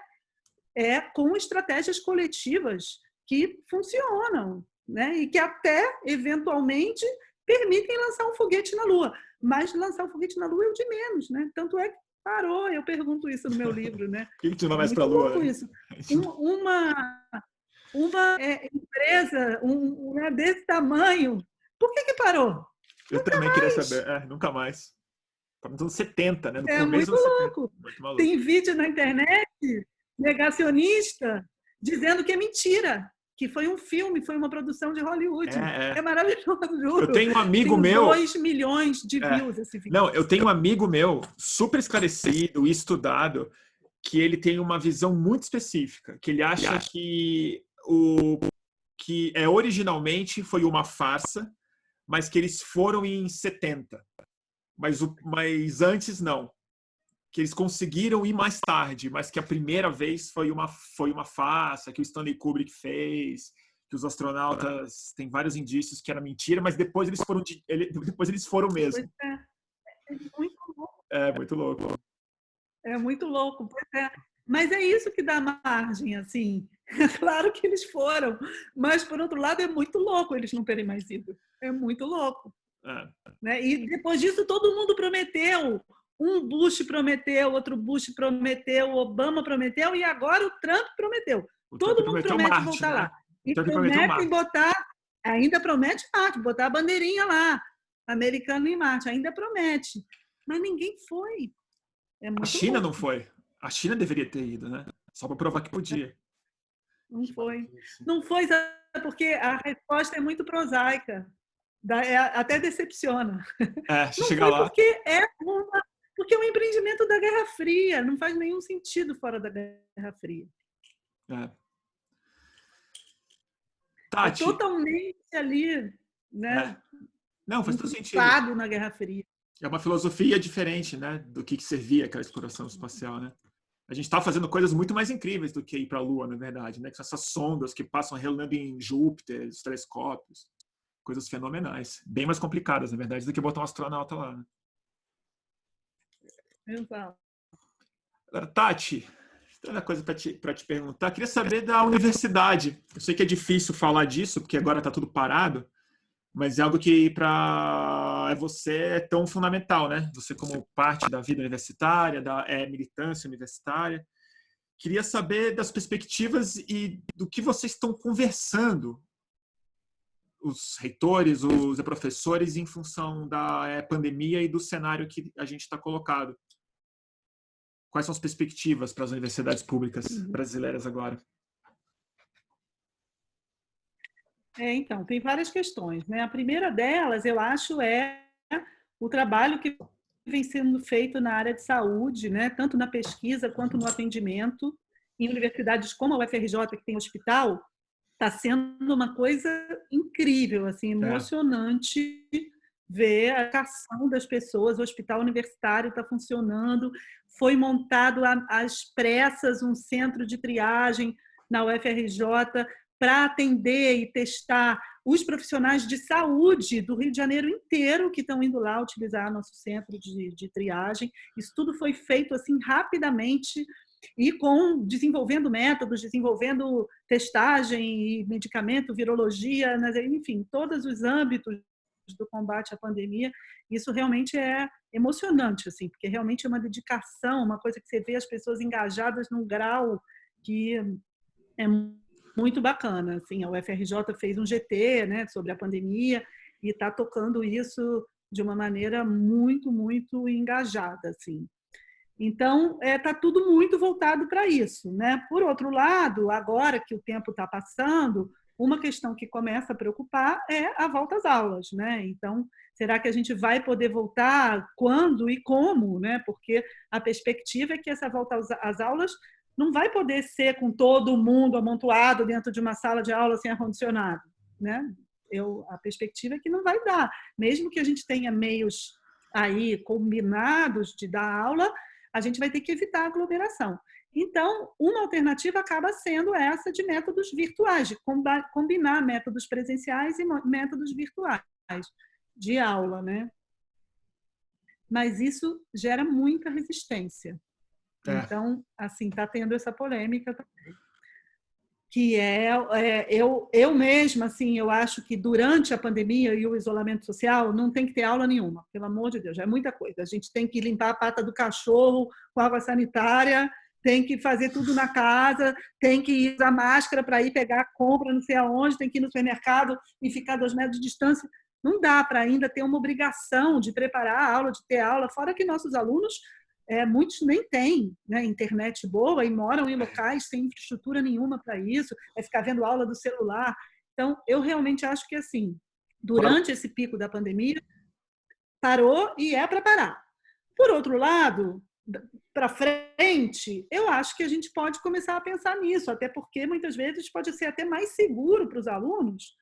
com estratégias coletivas que funcionam, né? E que até, eventualmente, permitem lançar um foguete na Lua. Mas lançar um foguete na Lua é o de menos, né? Tanto é que parou, eu pergunto isso no meu livro, né? Por que a gente não vai mais para a Lua? Né? Isso. Uma empresa desse tamanho, por que parou? Eu nunca também mais. Queria saber. Nunca mais. Nos anos 70, né? No começo dos 70. Muito maluco. Tem vídeo na internet, negacionista, dizendo que é mentira, que foi um filme, foi uma produção de Hollywood. É maravilhoso, juro. Eu tenho um amigo meu... 2 milhões de views esse vídeo. Não, eu tenho um amigo meu, super esclarecido e estudado, que ele tem uma visão muito específica, que ele acha que que originalmente foi uma farsa, mas que eles foram em 70. Mas antes não. Que eles conseguiram ir mais tarde, mas que a primeira vez foi uma farsa, que o Stanley Kubrick fez, que os astronautas têm vários indícios que era mentira, mas depois eles foram mesmo. É muito louco. É muito louco. É muito louco, pois é. Mas é isso que dá margem, assim. Claro que eles foram, mas, por outro lado, é muito louco eles não terem mais ido. É muito louco. Né? E depois disso, todo mundo prometeu. Um Bush prometeu, outro Bush prometeu, Obama prometeu, e agora o Trump prometeu. Todo mundo promete Marte, voltar lá. E prometem botar, ainda promete Marte, botar a bandeirinha lá, americano em Marte, ainda promete. Mas ninguém foi. A China não foi. A China deveria ter ido, né? Só para provar que podia. Não foi. Não foi, porque a resposta é muito prosaica. Até decepciona. Não chega lá. Porque é um empreendimento da Guerra Fria. Não faz nenhum sentido fora da Guerra Fria. Tati. É totalmente ali, né? Não, faz todo sentido. Na Guerra Fria. É uma filosofia diferente, né, do que servia aquela exploração espacial, né? A gente está fazendo coisas muito mais incríveis do que ir para a Lua, na verdade, né? Que são essas sondas que passam relando em Júpiter, os telescópios, coisas fenomenais, bem mais complicadas, na verdade, do que botar um astronauta lá. Né? Exato. Tati, tem uma coisa para te perguntar. Queria saber da universidade. Eu sei que é difícil falar disso, porque agora está tudo parado, mas é algo que para você é tão fundamental, né? Você como parte da vida universitária, da militância universitária. Queria saber das perspectivas e do que vocês estão conversando, os reitores, os professores, em função da pandemia e do cenário que a gente está colocado. Quais são as perspectivas para as universidades públicas brasileiras agora? Então, tem várias questões, né? A primeira delas, eu acho, é o trabalho que vem sendo feito na área de saúde, né? Tanto na pesquisa quanto no atendimento. Em universidades como a UFRJ, que tem hospital, está sendo uma coisa incrível, assim, É, emocionante ver a ação das pessoas. O hospital universitário está funcionando, foi montado às pressas um centro de triagem na UFRJ para atender e testar os profissionais de saúde do Rio de Janeiro inteiro que estão indo lá utilizar nosso centro de triagem. Isso tudo foi feito assim rapidamente e desenvolvendo métodos, desenvolvendo testagem e medicamento, virologia, enfim, todos os âmbitos do combate à pandemia. Isso realmente é emocionante, assim, porque realmente é uma dedicação, uma coisa que você vê as pessoas engajadas num grau que é muito bacana. Assim, a UFRJ fez um GT, né, sobre a pandemia e está tocando isso de uma maneira muito, muito engajada, assim. Então, está tudo muito voltado para isso, né? Por outro lado, agora que o tempo está passando, uma questão que começa a preocupar é a volta às aulas, né? Então, será que a gente vai poder voltar? Quando e como, né? Porque a perspectiva é que essa volta às aulas não vai poder ser com todo mundo amontoado dentro de uma sala de aula sem ar-condicionado, né? A perspectiva é que não vai dar. Mesmo que a gente tenha meios aí combinados de dar aula, a gente vai ter que evitar a aglomeração. Então, uma alternativa acaba sendo essa de métodos virtuais, de combinar métodos presenciais e métodos virtuais de aula, né? Mas isso gera muita resistência. é. Então, assim, está tendo essa polêmica também. Que eu mesma, assim, eu acho que durante a pandemia e o isolamento social não tem que ter aula nenhuma, pelo amor de Deus, é muita coisa. A gente tem que limpar a pata do cachorro com água sanitária, tem que fazer tudo na casa, tem que usar máscara para ir pegar a compra não sei aonde, tem que ir no supermercado e ficar a 2 metros de distância. Não dá para ainda ter uma obrigação de preparar a aula, de ter aula, fora que nossos alunos muitos nem têm, né, internet boa e moram em locais sem infraestrutura nenhuma para isso, vai ficar vendo aula do celular. Então, eu realmente acho que, assim, durante esse pico da pandemia, parou e é para parar. Por outro lado, para frente, eu acho que a gente pode começar a pensar nisso, até porque muitas vezes pode ser até mais seguro para os alunos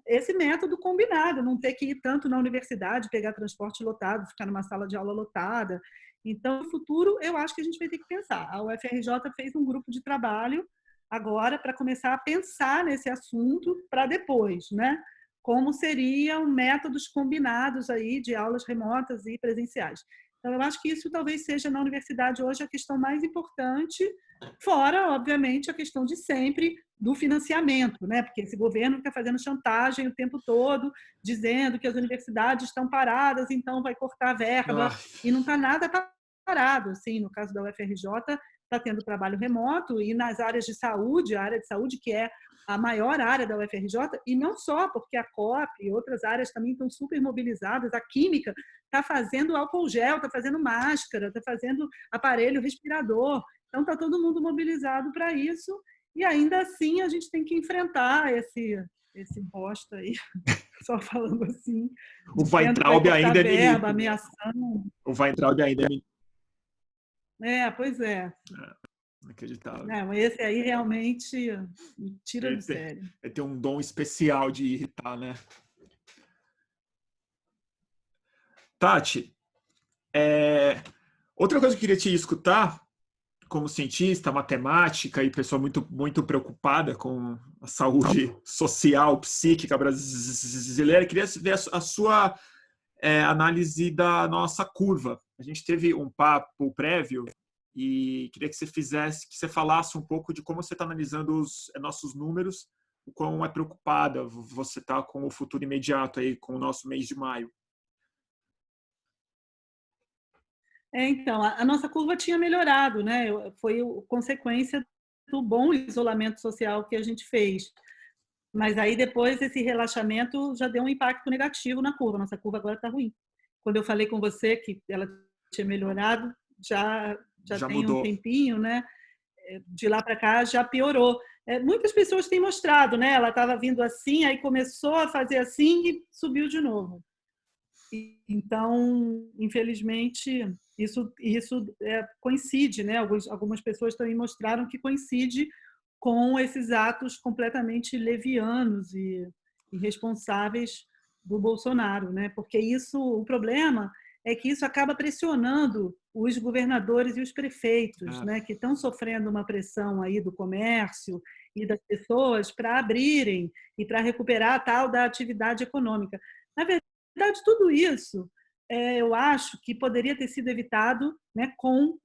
esse método combinado, não ter que ir tanto na universidade, pegar transporte lotado, ficar numa sala de aula lotada. Então, no futuro, eu acho que a gente vai ter que pensar. A UFRJ fez um grupo de trabalho agora para começar a pensar nesse assunto para depois, né? Como seriam métodos combinados aí de aulas remotas e presenciais. Então, eu acho que isso talvez seja na universidade hoje a questão mais importante, fora, obviamente, a questão de sempre do financiamento, né? Porque esse governo fica fazendo chantagem o tempo todo, dizendo que as universidades estão paradas, então vai cortar a verba, Ah, e não está nada parado. Assim, no caso da UFRJ, está tendo trabalho remoto, e nas áreas de saúde, a área de saúde, que é a maior área da UFRJ, e não só, porque a COP e outras áreas também estão super mobilizadas, a química está fazendo álcool gel, está fazendo máscara, está fazendo aparelho respirador, então está todo mundo mobilizado para isso, e ainda assim a gente tem que enfrentar esse bosta aí, só falando assim, o dizendo que vai Weintraub cortar ainda é verba, ministro. ameaçando. O Weintraub ainda é ministro. Pois é. Inacreditável. Não, esse aí realmente me tira do sério. Ele tem um dom especial de irritar, né? Tati, outra coisa que eu queria te escutar, como cientista, matemática e pessoa muito, muito preocupada com a saúde social, psíquica brasileira, queria ver a sua análise da nossa curva. A gente teve um papo prévio e queria que você falasse um pouco de como você está analisando os nossos números, o quão preocupada você está com o futuro imediato aí, com o nosso mês de maio. Então, a nossa curva tinha melhorado, né? Foi consequência do bom isolamento social que a gente fez. Mas aí depois esse relaxamento já deu um impacto negativo na curva. Nossa curva agora está ruim. Quando eu falei com você que ela tinha melhorado, já tem mudou. um tempinho, né? De lá para cá já piorou. muitas pessoas têm mostrado, né? Ela estava vindo assim, aí começou a fazer assim e subiu de novo. Então, infelizmente, isso coincide, né? Algumas pessoas também mostraram que coincide com esses atos completamente levianos e irresponsáveis do Bolsonaro, né? Porque o problema é que isso acaba pressionando os governadores e os prefeitos, né? Que estão sofrendo uma pressão aí do comércio e das pessoas para abrirem e para recuperar a tal da atividade econômica. Na verdade, tudo isso eu acho que poderia ter sido evitado, né, com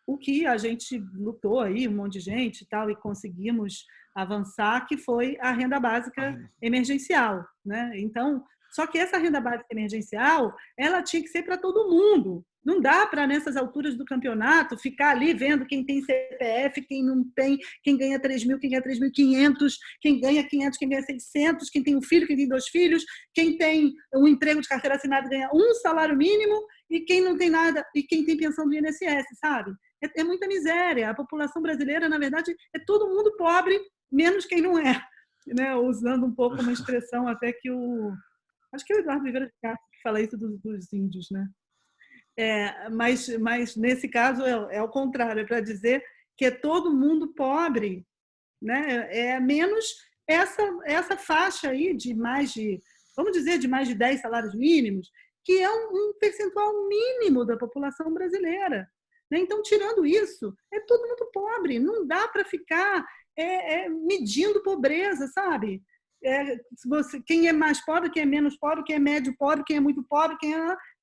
o que a gente lutou aí, um monte de gente e tal, e conseguimos avançar, que foi a renda básica emergencial, né? Então, só que essa renda básica emergencial, ela tinha que ser para todo mundo. Não dá para, nessas alturas do campeonato, ficar ali vendo quem tem CPF, quem não tem, quem ganha 3.000, quem ganha 3.500, quem ganha 500, quem ganha 600, quem tem um filho, quem tem 2 filhos, quem tem um emprego de carteira assinada ganha um salário mínimo e quem não tem nada, e quem tem pensão do INSS, sabe? É muita miséria. A população brasileira, na verdade, é todo mundo pobre, menos quem não é. Né? Usando um pouco uma expressão até que acho que é o Eduardo Viveira de Castro que fala isso dos índios. Né? Mas nesse caso, é o contrário, é para dizer que é todo mundo pobre, né? Menos essa faixa aí de mais de, vamos dizer, de mais de 10 salários mínimos, que é um percentual mínimo da população brasileira. Então, tirando isso, é todo mundo pobre. Não dá para ficar medindo pobreza, sabe? Quem é mais pobre, quem é menos pobre, quem é médio pobre, quem é muito pobre,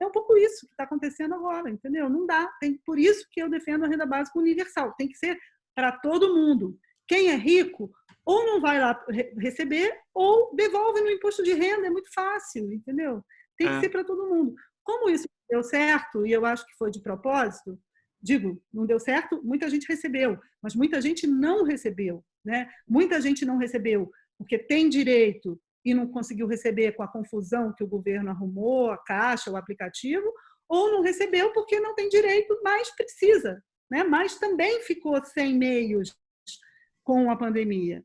é um pouco isso que está acontecendo agora, entendeu? Não dá. Por isso que eu defendo a renda básica universal. Tem que ser para todo mundo. Quem é rico ou não vai lá receber ou devolve no imposto de renda. É muito fácil, entendeu? Tem que ser para todo mundo. Como isso deu certo, e eu acho que foi de propósito, digo, não deu certo, muita gente recebeu, mas muita gente não recebeu. Né? Muita gente não recebeu porque tem direito e não conseguiu receber com a confusão que o governo arrumou, a Caixa, o aplicativo, ou não recebeu porque não tem direito, mas precisa. Né? Mas também ficou sem meios com a pandemia,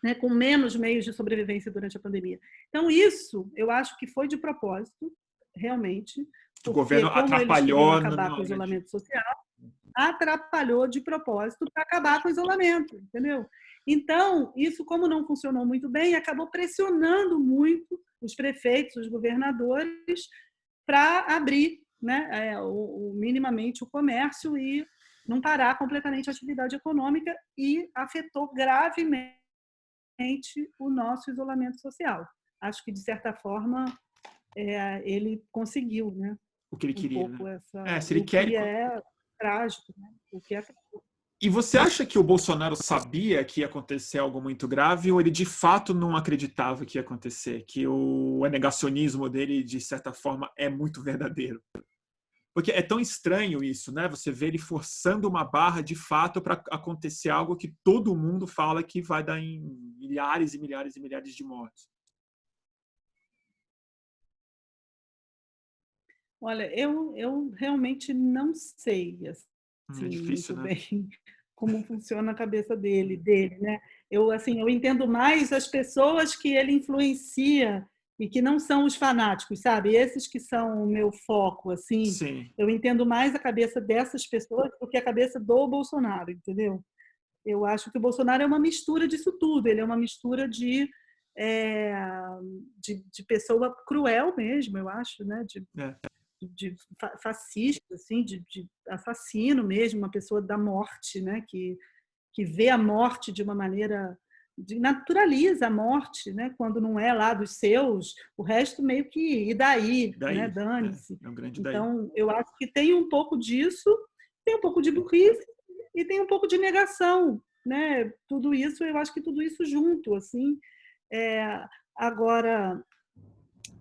né? Com menos meios de sobrevivência durante a pandemia. Então, isso eu acho que foi de propósito, realmente, o governo atrapalhou acabar com o isolamento social, atrapalhou de propósito para acabar com o isolamento, entendeu? Então, isso, como não funcionou muito bem, acabou pressionando muito os prefeitos, os governadores, para abrir, né, minimamente o comércio e não parar completamente a atividade econômica, e afetou gravemente o nosso isolamento social. Acho que, de certa forma, ele conseguiu, né? O que ele queria, pouco né? Se ele quer... é trágico, né? O que é... E você acha que o Bolsonaro sabia que ia acontecer algo muito grave, ou ele de fato não acreditava que ia acontecer? Que o negacionismo dele, de certa forma, é muito verdadeiro? Porque é tão estranho isso, né? Você vê ele forçando uma barra de fato para acontecer algo que todo mundo fala que vai dar em milhares e milhares e milhares de mortes. Olha, eu realmente não sei assim, É difícil, muito né? bem como funciona a cabeça dele, né? Eu entendo mais as pessoas que ele influencia e que não são os fanáticos, sabe? Esses que são o meu foco, assim. Sim. Eu entendo mais a cabeça dessas pessoas do que a cabeça do Bolsonaro, entendeu? Eu acho que o Bolsonaro é uma mistura disso tudo. Ele é uma mistura de pessoa cruel mesmo, eu acho, né? De fascista, assim, de assassino mesmo, uma pessoa da morte, né? Que vê a morte de uma maneira, naturaliza a morte, né? Quando não é lá dos seus, o resto meio que, e daí? Né? Dane-se. É um grande daí. Então, eu acho que tem um pouco disso, tem um pouco de burrice e tem um pouco de negação, né? Tudo isso, eu acho que tudo isso junto, assim. Agora,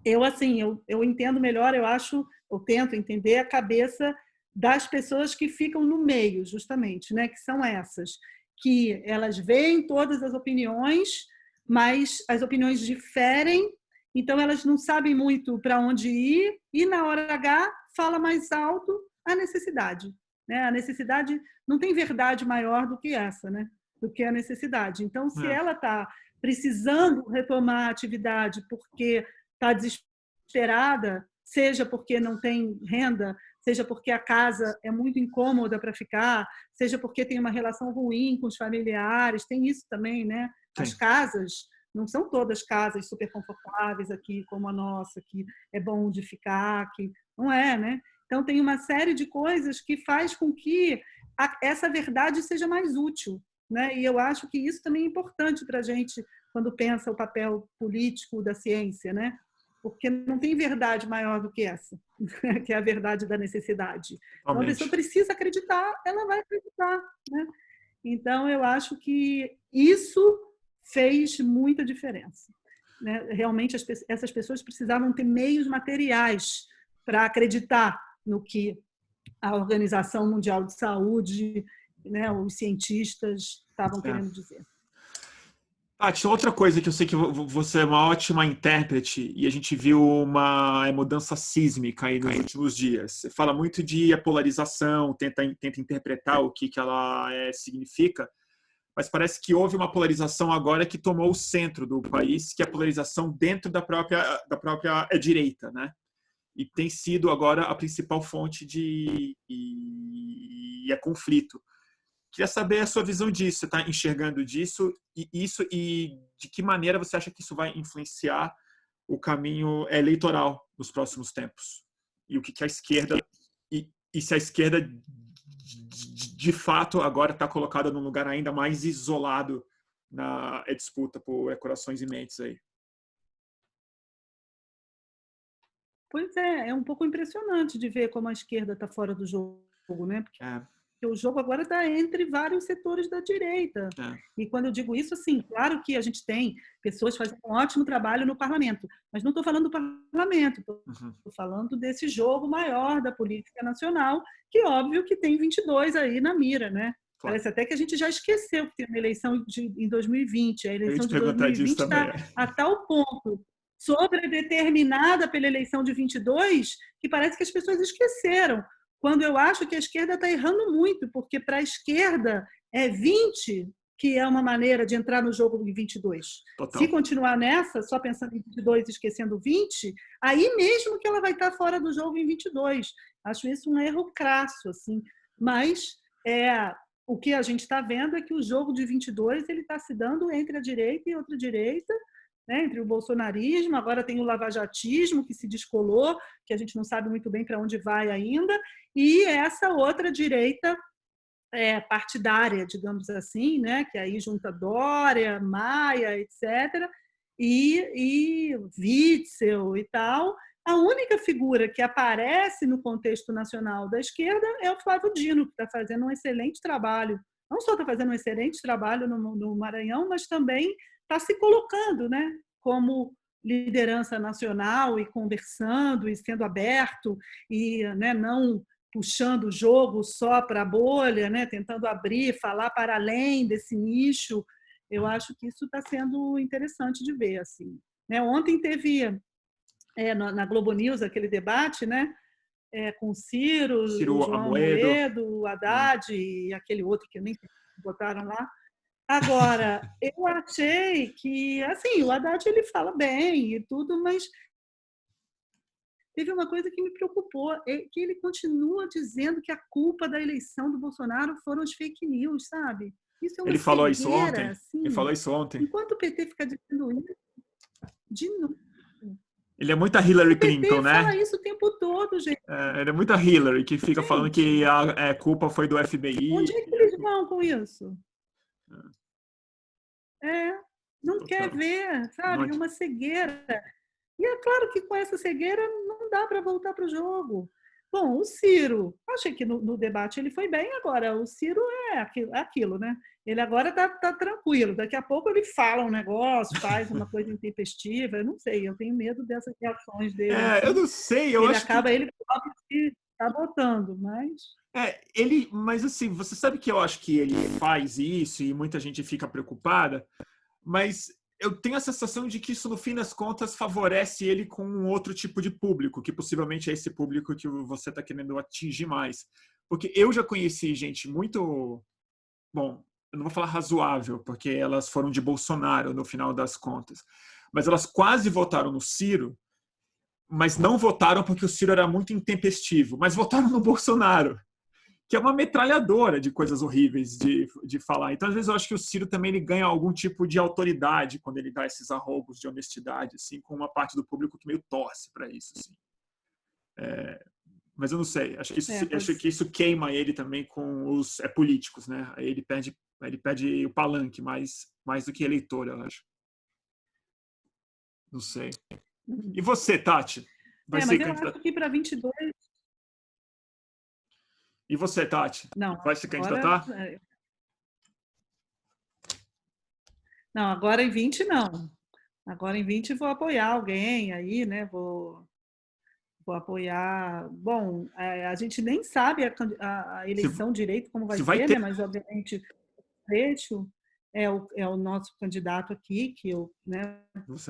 eu entendo melhor, eu tento entender a cabeça das pessoas que ficam no meio, justamente, né? Que são essas, que elas veem todas as opiniões, mas as opiniões diferem, então elas não sabem muito para onde ir, e na hora H fala mais alto a necessidade. Né? A necessidade não tem verdade maior do que essa, né? do que a necessidade. Então, se É. ela está precisando retomar a atividade porque está desesperada, seja porque não tem renda, seja porque a casa é muito incômoda para ficar, seja porque tem uma relação ruim com os familiares, tem isso também, né? As Sim. casas não são todas casas super confortáveis aqui, como a nossa, que é bom de ficar, que não é, né? Então, tem uma série de coisas que faz com que essa verdade seja mais útil, né? E eu acho que isso também é importante para a gente quando pensa o papel político da ciência, né? Porque não tem verdade maior do que essa, que é a verdade da necessidade. Então, a pessoa Totalmente. precisa acreditar, ela vai acreditar, né? Então, eu acho que isso fez muita diferença, né? Realmente, essas pessoas precisavam ter meios materiais para acreditar no que a Organização Mundial de Saúde, né, os cientistas estavam É. querendo dizer. Tati, outra coisa que eu sei que você é uma ótima intérprete e a gente viu uma mudança sísmica aí nos últimos dias. Você fala muito de a polarização, tenta interpretar o que ela significa, mas parece que houve uma polarização agora que tomou o centro do país, que é a polarização dentro da própria direita, né? E tem sido agora a principal fonte de conflito. Queria saber a sua visão disso. Você está enxergando isso e de que maneira você acha que isso vai influenciar o caminho eleitoral nos próximos tempos? E o que a esquerda e se a esquerda de fato agora está colocada num lugar ainda mais isolado na disputa por corações e mentes aí? Pois é um pouco impressionante de ver como a esquerda está fora do jogo, né? Porque o jogo agora está entre vários setores da direita. E quando eu digo isso, assim, claro que a gente tem pessoas fazendo um ótimo trabalho no parlamento, mas não estou falando do parlamento, estou falando desse jogo maior da política nacional, que óbvio que tem 22 aí na mira, né? Claro. Parece até que a gente já esqueceu que tem uma eleição em 2020. A eleição de 2020 está a tal ponto sobredeterminada pela eleição de 22 que parece que as pessoas esqueceram. Quando eu acho que a esquerda está errando muito, porque para a esquerda é 20 que é uma maneira de entrar no jogo em 22. Total. Se continuar nessa, só pensando em 22 e esquecendo 20, aí mesmo que ela vai estar fora do jogo em 22. Acho isso um erro crasso, assim. Mas o que a gente está vendo é que o jogo de 22 ele está se dando entre a direita e outra direita, né, entre o bolsonarismo, agora tem o lavajatismo que se descolou, que a gente não sabe muito bem para onde vai ainda, e essa outra direita partidária, digamos assim, né, que aí junta Dória, Maia, etc., e Witzel e tal. A única figura que aparece no contexto nacional da esquerda é o Flávio Dino, que está fazendo um excelente trabalho. Não só está fazendo um excelente trabalho no Maranhão, mas também está se colocando, né, como liderança nacional e conversando e sendo aberto e, né, não puxando o jogo só para a bolha, né, tentando abrir, falar para além desse nicho. Eu acho que isso está sendo interessante de ver. Assim, né? Ontem teve na Globo News aquele debate, né, com Ciro, o João Amoedo, o Haddad e aquele outro que nem botaram lá. Agora, eu achei que, assim, o Haddad ele fala bem e tudo, mas teve uma coisa que me preocupou, que ele continua dizendo que a culpa da eleição do Bolsonaro foram as fake news, sabe? Isso é uma Ele falou isso ontem? Assim, ele falou isso ontem. Enquanto o PT fica dizendo isso, de novo. Ele é muita Hillary Clinton, né? O PT fala isso o tempo todo, gente. Ele é muita Hillary, que fica falando que a culpa foi do FBI. Onde é que eles vão com isso? Não quer ver, sabe? É uma cegueira. E é claro que com essa cegueira não dá para voltar para o jogo. Bom, o Ciro, achei que no debate ele foi bem agora. O Ciro é aquilo, né? Ele agora está tranquilo. Daqui a pouco ele fala um negócio, faz uma coisa intempestiva. Eu não sei, eu tenho medo dessas reações dele. Assim. Eu não sei. Ele acaba ele próprio se sabotando, mas... Mas assim, você sabe que eu acho que ele faz isso e muita gente fica preocupada, mas eu tenho a sensação de que isso, no fim das contas, favorece ele com um outro tipo de público, que possivelmente é esse público que você está querendo atingir mais. Porque eu já conheci gente muito... Bom, eu não vou falar razoável, porque elas foram de Bolsonaro no final das contas, mas elas quase votaram no Ciro, mas não votaram porque o Ciro era muito intempestivo, mas votaram no Bolsonaro, que é uma metralhadora de coisas horríveis de falar. Então, às vezes, eu acho que o Ciro também ele ganha algum tipo de autoridade quando ele dá esses arrobos de honestidade, assim, com uma parte do público que meio torce para isso. Assim. Mas eu não sei, acho que isso queima ele também com os políticos, né? Aí ele perde o palanque mais do que eleitor, eu acho. Não sei. E você, Tati? Mas eu acho que para 22... E você, Tati? Não, vai se candidatar? Não, agora em 20 não. Agora em 20 vou apoiar alguém aí, né? Vou apoiar. Bom, a gente nem sabe a eleição direito como vai ser, né? Mas obviamente o Freixo é o nosso candidato aqui, que eu, né,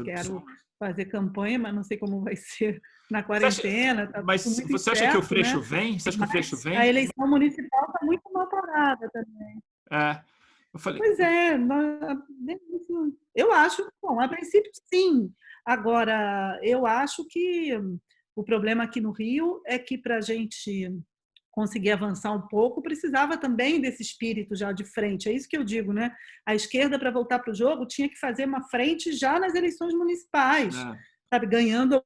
quero fazer campanha, mas não sei como vai ser na quarentena. Mas você acha que o Freixo vem? Você acha que o Freixo vem? A eleição municipal está muito mal parada também. Eu falei... Pois é, eu acho, bom, a princípio sim. Agora, eu acho que o problema aqui no Rio é que para a gente conseguir avançar um pouco, precisava também desse espírito já de frente. É isso que eu digo, né? A esquerda, para voltar para o jogo, tinha que fazer uma frente já nas eleições municipais, sabe? Ganhando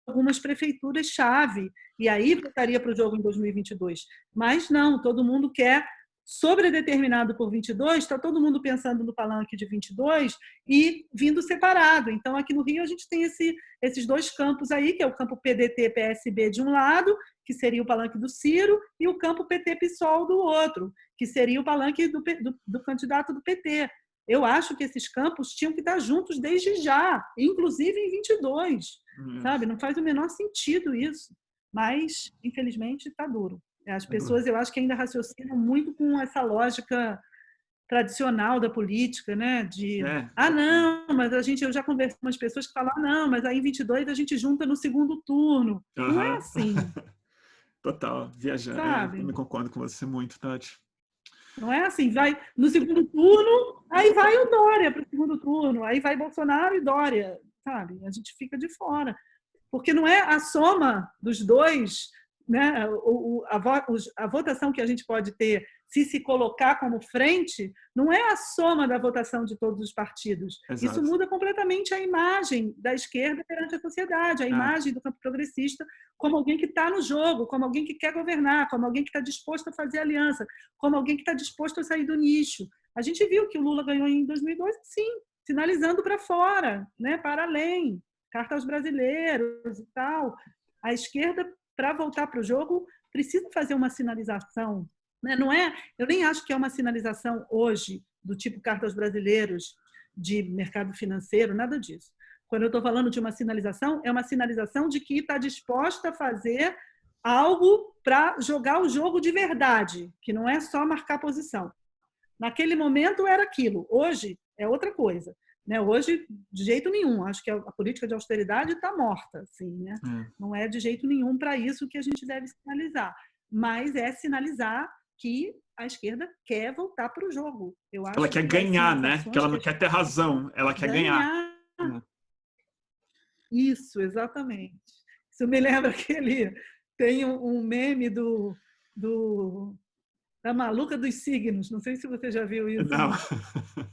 algumas prefeituras-chave. E aí voltaria para o jogo em 2022. Mas não, todo mundo quer sobredeterminado por 22, está todo mundo pensando no palanque de 22 e vindo separado. Então, aqui no Rio, a gente tem esses dois campos aí, que é o campo PDT-PSB de um lado, que seria o palanque do Ciro, e o campo PT-PSOL do outro, que seria o palanque do candidato do PT. Eu acho que esses campos tinham que estar juntos desde já, inclusive em 22, sabe? Não faz o menor sentido isso, mas, infelizmente, está duro. As pessoas, eu acho que ainda raciocinam muito com essa lógica tradicional da política, né? Não, mas eu já conversei com umas pessoas que falam, não, mas aí em 22 a gente junta no segundo turno. Não é assim. Total, viajando. Eu me concordo com você muito, Tati. Não é assim, vai no segundo turno, aí vai o Dória para o segundo turno, aí vai Bolsonaro e Dória, sabe? A gente fica de fora. Porque não é a soma dos dois, né? A votação que a gente pode ter, se colocar como frente, não é a soma da votação de todos os partidos. Exato. Isso muda completamente a imagem da esquerda perante a sociedade, a imagem do campo progressista como alguém que está no jogo, como alguém que quer governar, como alguém que está disposto a fazer aliança, como alguém que está disposto a sair do nicho. A gente viu que o Lula ganhou em 2002, sim, sinalizando para fora, né? Para além, carta aos brasileiros e tal. A esquerda, para voltar para o jogo, precisa fazer uma sinalização. Né? Não é, eu nem acho que é uma sinalização hoje do tipo carta aos brasileiros de mercado financeiro, nada disso. Quando eu estou falando de uma sinalização, é uma sinalização de que está disposta a fazer algo para jogar o jogo de verdade, que não é só marcar posição. Naquele momento era aquilo, hoje é outra coisa. Né? Hoje, de jeito nenhum, acho que a política de austeridade está morta. Assim, né? Não é de jeito nenhum para isso que a gente deve sinalizar. Mas é sinalizar que a esquerda quer voltar para o jogo. Eu acho ela quer ganhar, né? Que ela não quer ter razão, ela quer ganhar. Isso, exatamente. Isso me lembra aquele... Tem um meme da maluca dos signos. Não sei se você já viu isso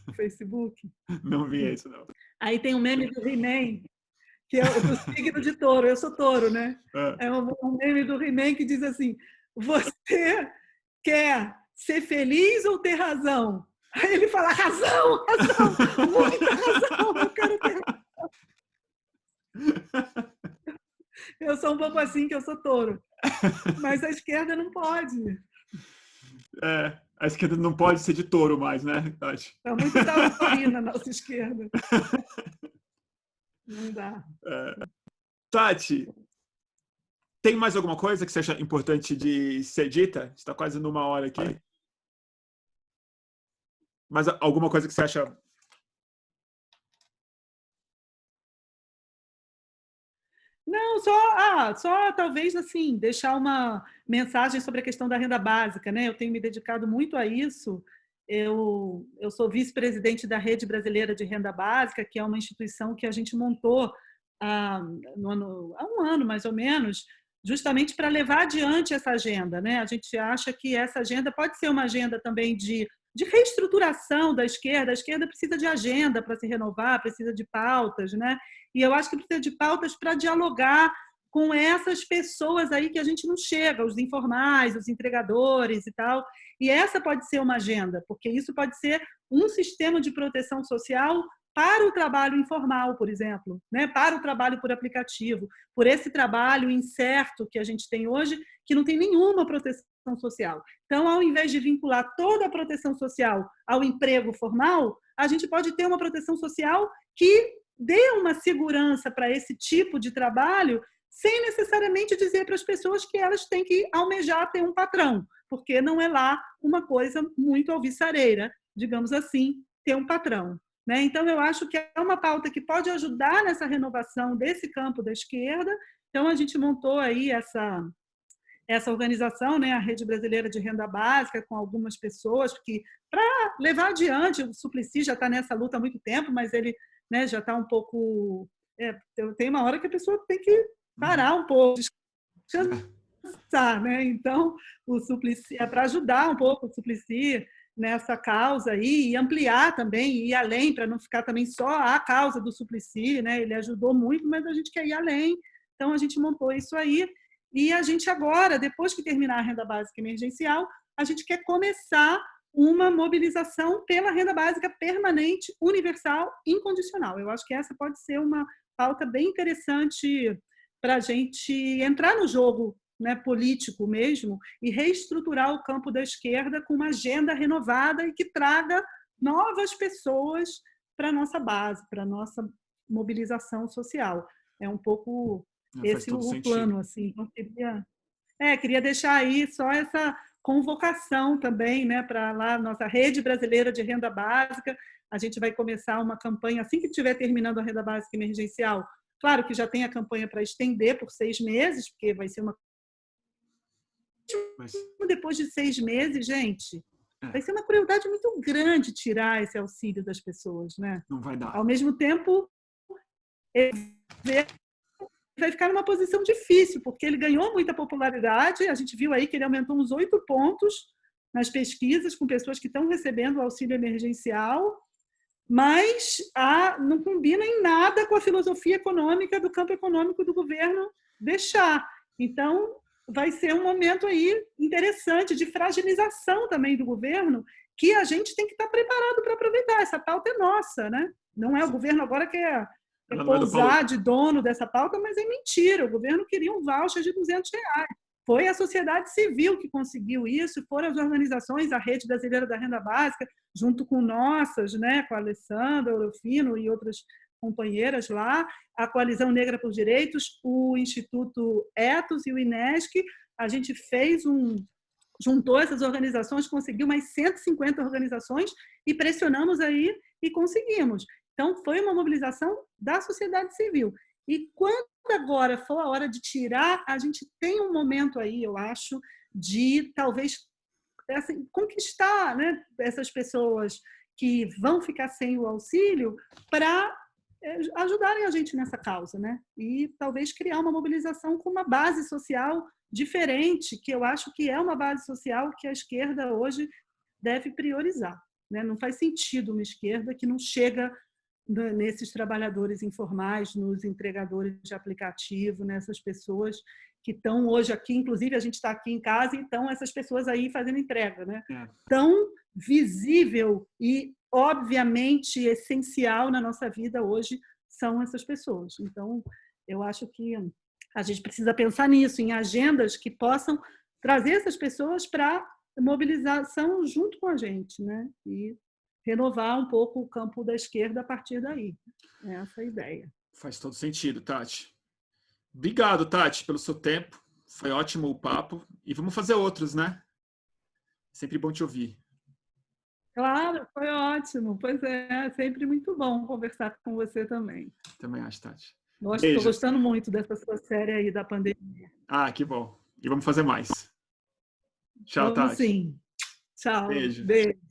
no Facebook. Não vi isso, não. Aí tem um meme do He-Man, que é o do signo de touro. Eu sou touro, né? É um meme do He-Man que diz assim, você quer ser feliz ou ter razão? Aí ele fala, razão, muita razão, eu quero ter razão. Eu sou um pouco assim, que eu sou touro. Mas a esquerda não pode. A esquerda não pode ser de touro mais, né, Tati? Está muito taurina a nossa esquerda. Não dá. Tati, tem mais alguma coisa que você acha importante de ser dita? Está quase numa hora aqui. Mas alguma coisa que você acha... Não, só talvez assim, deixar uma mensagem sobre a questão da renda básica, né? Eu tenho me dedicado muito a isso. eu sou vice-presidente da Rede Brasileira de Renda Básica, que é uma instituição que a gente montou há um ano, mais ou menos, justamente para levar adiante essa agenda, né? A gente acha que essa agenda pode ser uma agenda também de reestruturação da esquerda. A esquerda precisa de agenda para se renovar, precisa de pautas, né? E eu acho que precisa de pautas para dialogar com essas pessoas aí que a gente não chega, os informais, os entregadores e tal. E essa pode ser uma agenda, porque isso pode ser um sistema de proteção social para o trabalho informal, por exemplo, né? Para o trabalho por aplicativo, por esse trabalho incerto que a gente tem hoje, que não tem nenhuma proteção social. Então, ao invés de vincular toda a proteção social ao emprego formal, a gente pode ter uma proteção social que dê uma segurança para esse tipo de trabalho, sem necessariamente dizer para as pessoas que elas têm que almejar ter um patrão, porque não é lá uma coisa muito alvissareira, digamos assim, ter um patrão. Então, eu acho que é uma pauta que pode ajudar nessa renovação desse campo da esquerda. Então, a gente montou aí essa organização, né, a Rede Brasileira de Renda Básica, com algumas pessoas, para levar adiante. O Suplicy já está nessa luta há muito tempo, mas ele, né, já está um pouco... tem uma hora que a pessoa tem que parar um pouco, descansar, né? Então, o Suplicy é para ajudar um pouco o Suplicy nessa causa aí, e ampliar também, ir além, para não ficar também só a causa do Suplicy, né? Ele ajudou muito, mas a gente quer ir além. Então, a gente montou isso aí, e a gente agora, depois que terminar a renda básica emergencial, a gente quer começar uma mobilização pela renda básica permanente, universal, incondicional. Eu acho que essa pode ser uma pauta bem interessante para a gente entrar no jogo, né, político mesmo, e reestruturar o campo da esquerda com uma agenda renovada e que traga novas pessoas para a nossa base, para a nossa mobilização social. É um pouco esse o plano. Assim. Então, queria deixar aí só essa convocação também, né, para lá nossa Rede Brasileira de Renda Básica. A gente vai começar uma campanha assim que estiver terminando a renda básica emergencial. Claro que já tem a campanha para estender por 6 meses, porque vai ser uma... Mas... Depois de 6 meses, gente, vai ser uma crueldade muito grande tirar esse auxílio das pessoas, né? Não vai dar. Ao mesmo tempo, vai ficar numa posição difícil, porque ele ganhou muita popularidade. A gente viu aí que ele aumentou uns 8 pontos nas pesquisas com pessoas que estão recebendo o auxílio emergencial, mas não combina em nada com a filosofia econômica do campo econômico do governo deixar. Então, vai ser um momento aí interessante de fragilização também do governo, que a gente tem que estar preparado para aproveitar. Essa pauta é nossa, né? Não é o governo agora que é pousar de dono dessa pauta, mas é mentira. O governo queria um voucher de R$200. Foi a sociedade civil que conseguiu isso, foram as organizações, a Rede Brasileira da Renda Básica, junto com nossas, né, com a Alessandra Orofino e outras companheiras lá, a Coalizão Negra por Direitos, o Instituto Ethos e o INESC. A gente juntou essas organizações, conseguiu mais 150 organizações e pressionamos aí e conseguimos. Então, foi uma mobilização da sociedade civil. E quando agora for a hora de tirar, a gente tem um momento aí, eu acho, de talvez assim, conquistar, né, essas pessoas que vão ficar sem o auxílio para ajudarem a gente nessa causa, né? E talvez criar uma mobilização com uma base social diferente, que eu acho que é uma base social que a esquerda hoje deve priorizar, né? Não faz sentido uma esquerda que não chega nesses trabalhadores informais, nos entregadores de aplicativo, nessas pessoas que estão hoje aqui, inclusive a gente está aqui em casa, então essas pessoas aí fazendo entrega, né? Tão visível e obviamente essencial na nossa vida hoje são essas pessoas. Então, eu acho que a gente precisa pensar nisso, em agendas que possam trazer essas pessoas para mobilização junto com a gente, né? E renovar um pouco o campo da esquerda a partir daí. É essa a ideia. Faz todo sentido, Tati. Obrigado, Tati, pelo seu tempo. Foi ótimo o papo. E vamos fazer outros, né? Sempre bom te ouvir. Claro, foi ótimo. Pois é, sempre muito bom conversar com você também. Também acho, Tati. Estou gostando muito dessa sua série aí da pandemia. Ah, que bom. E vamos fazer mais. Tchau, vamos Tati. Sim. Tchau. Beijo. Beijo.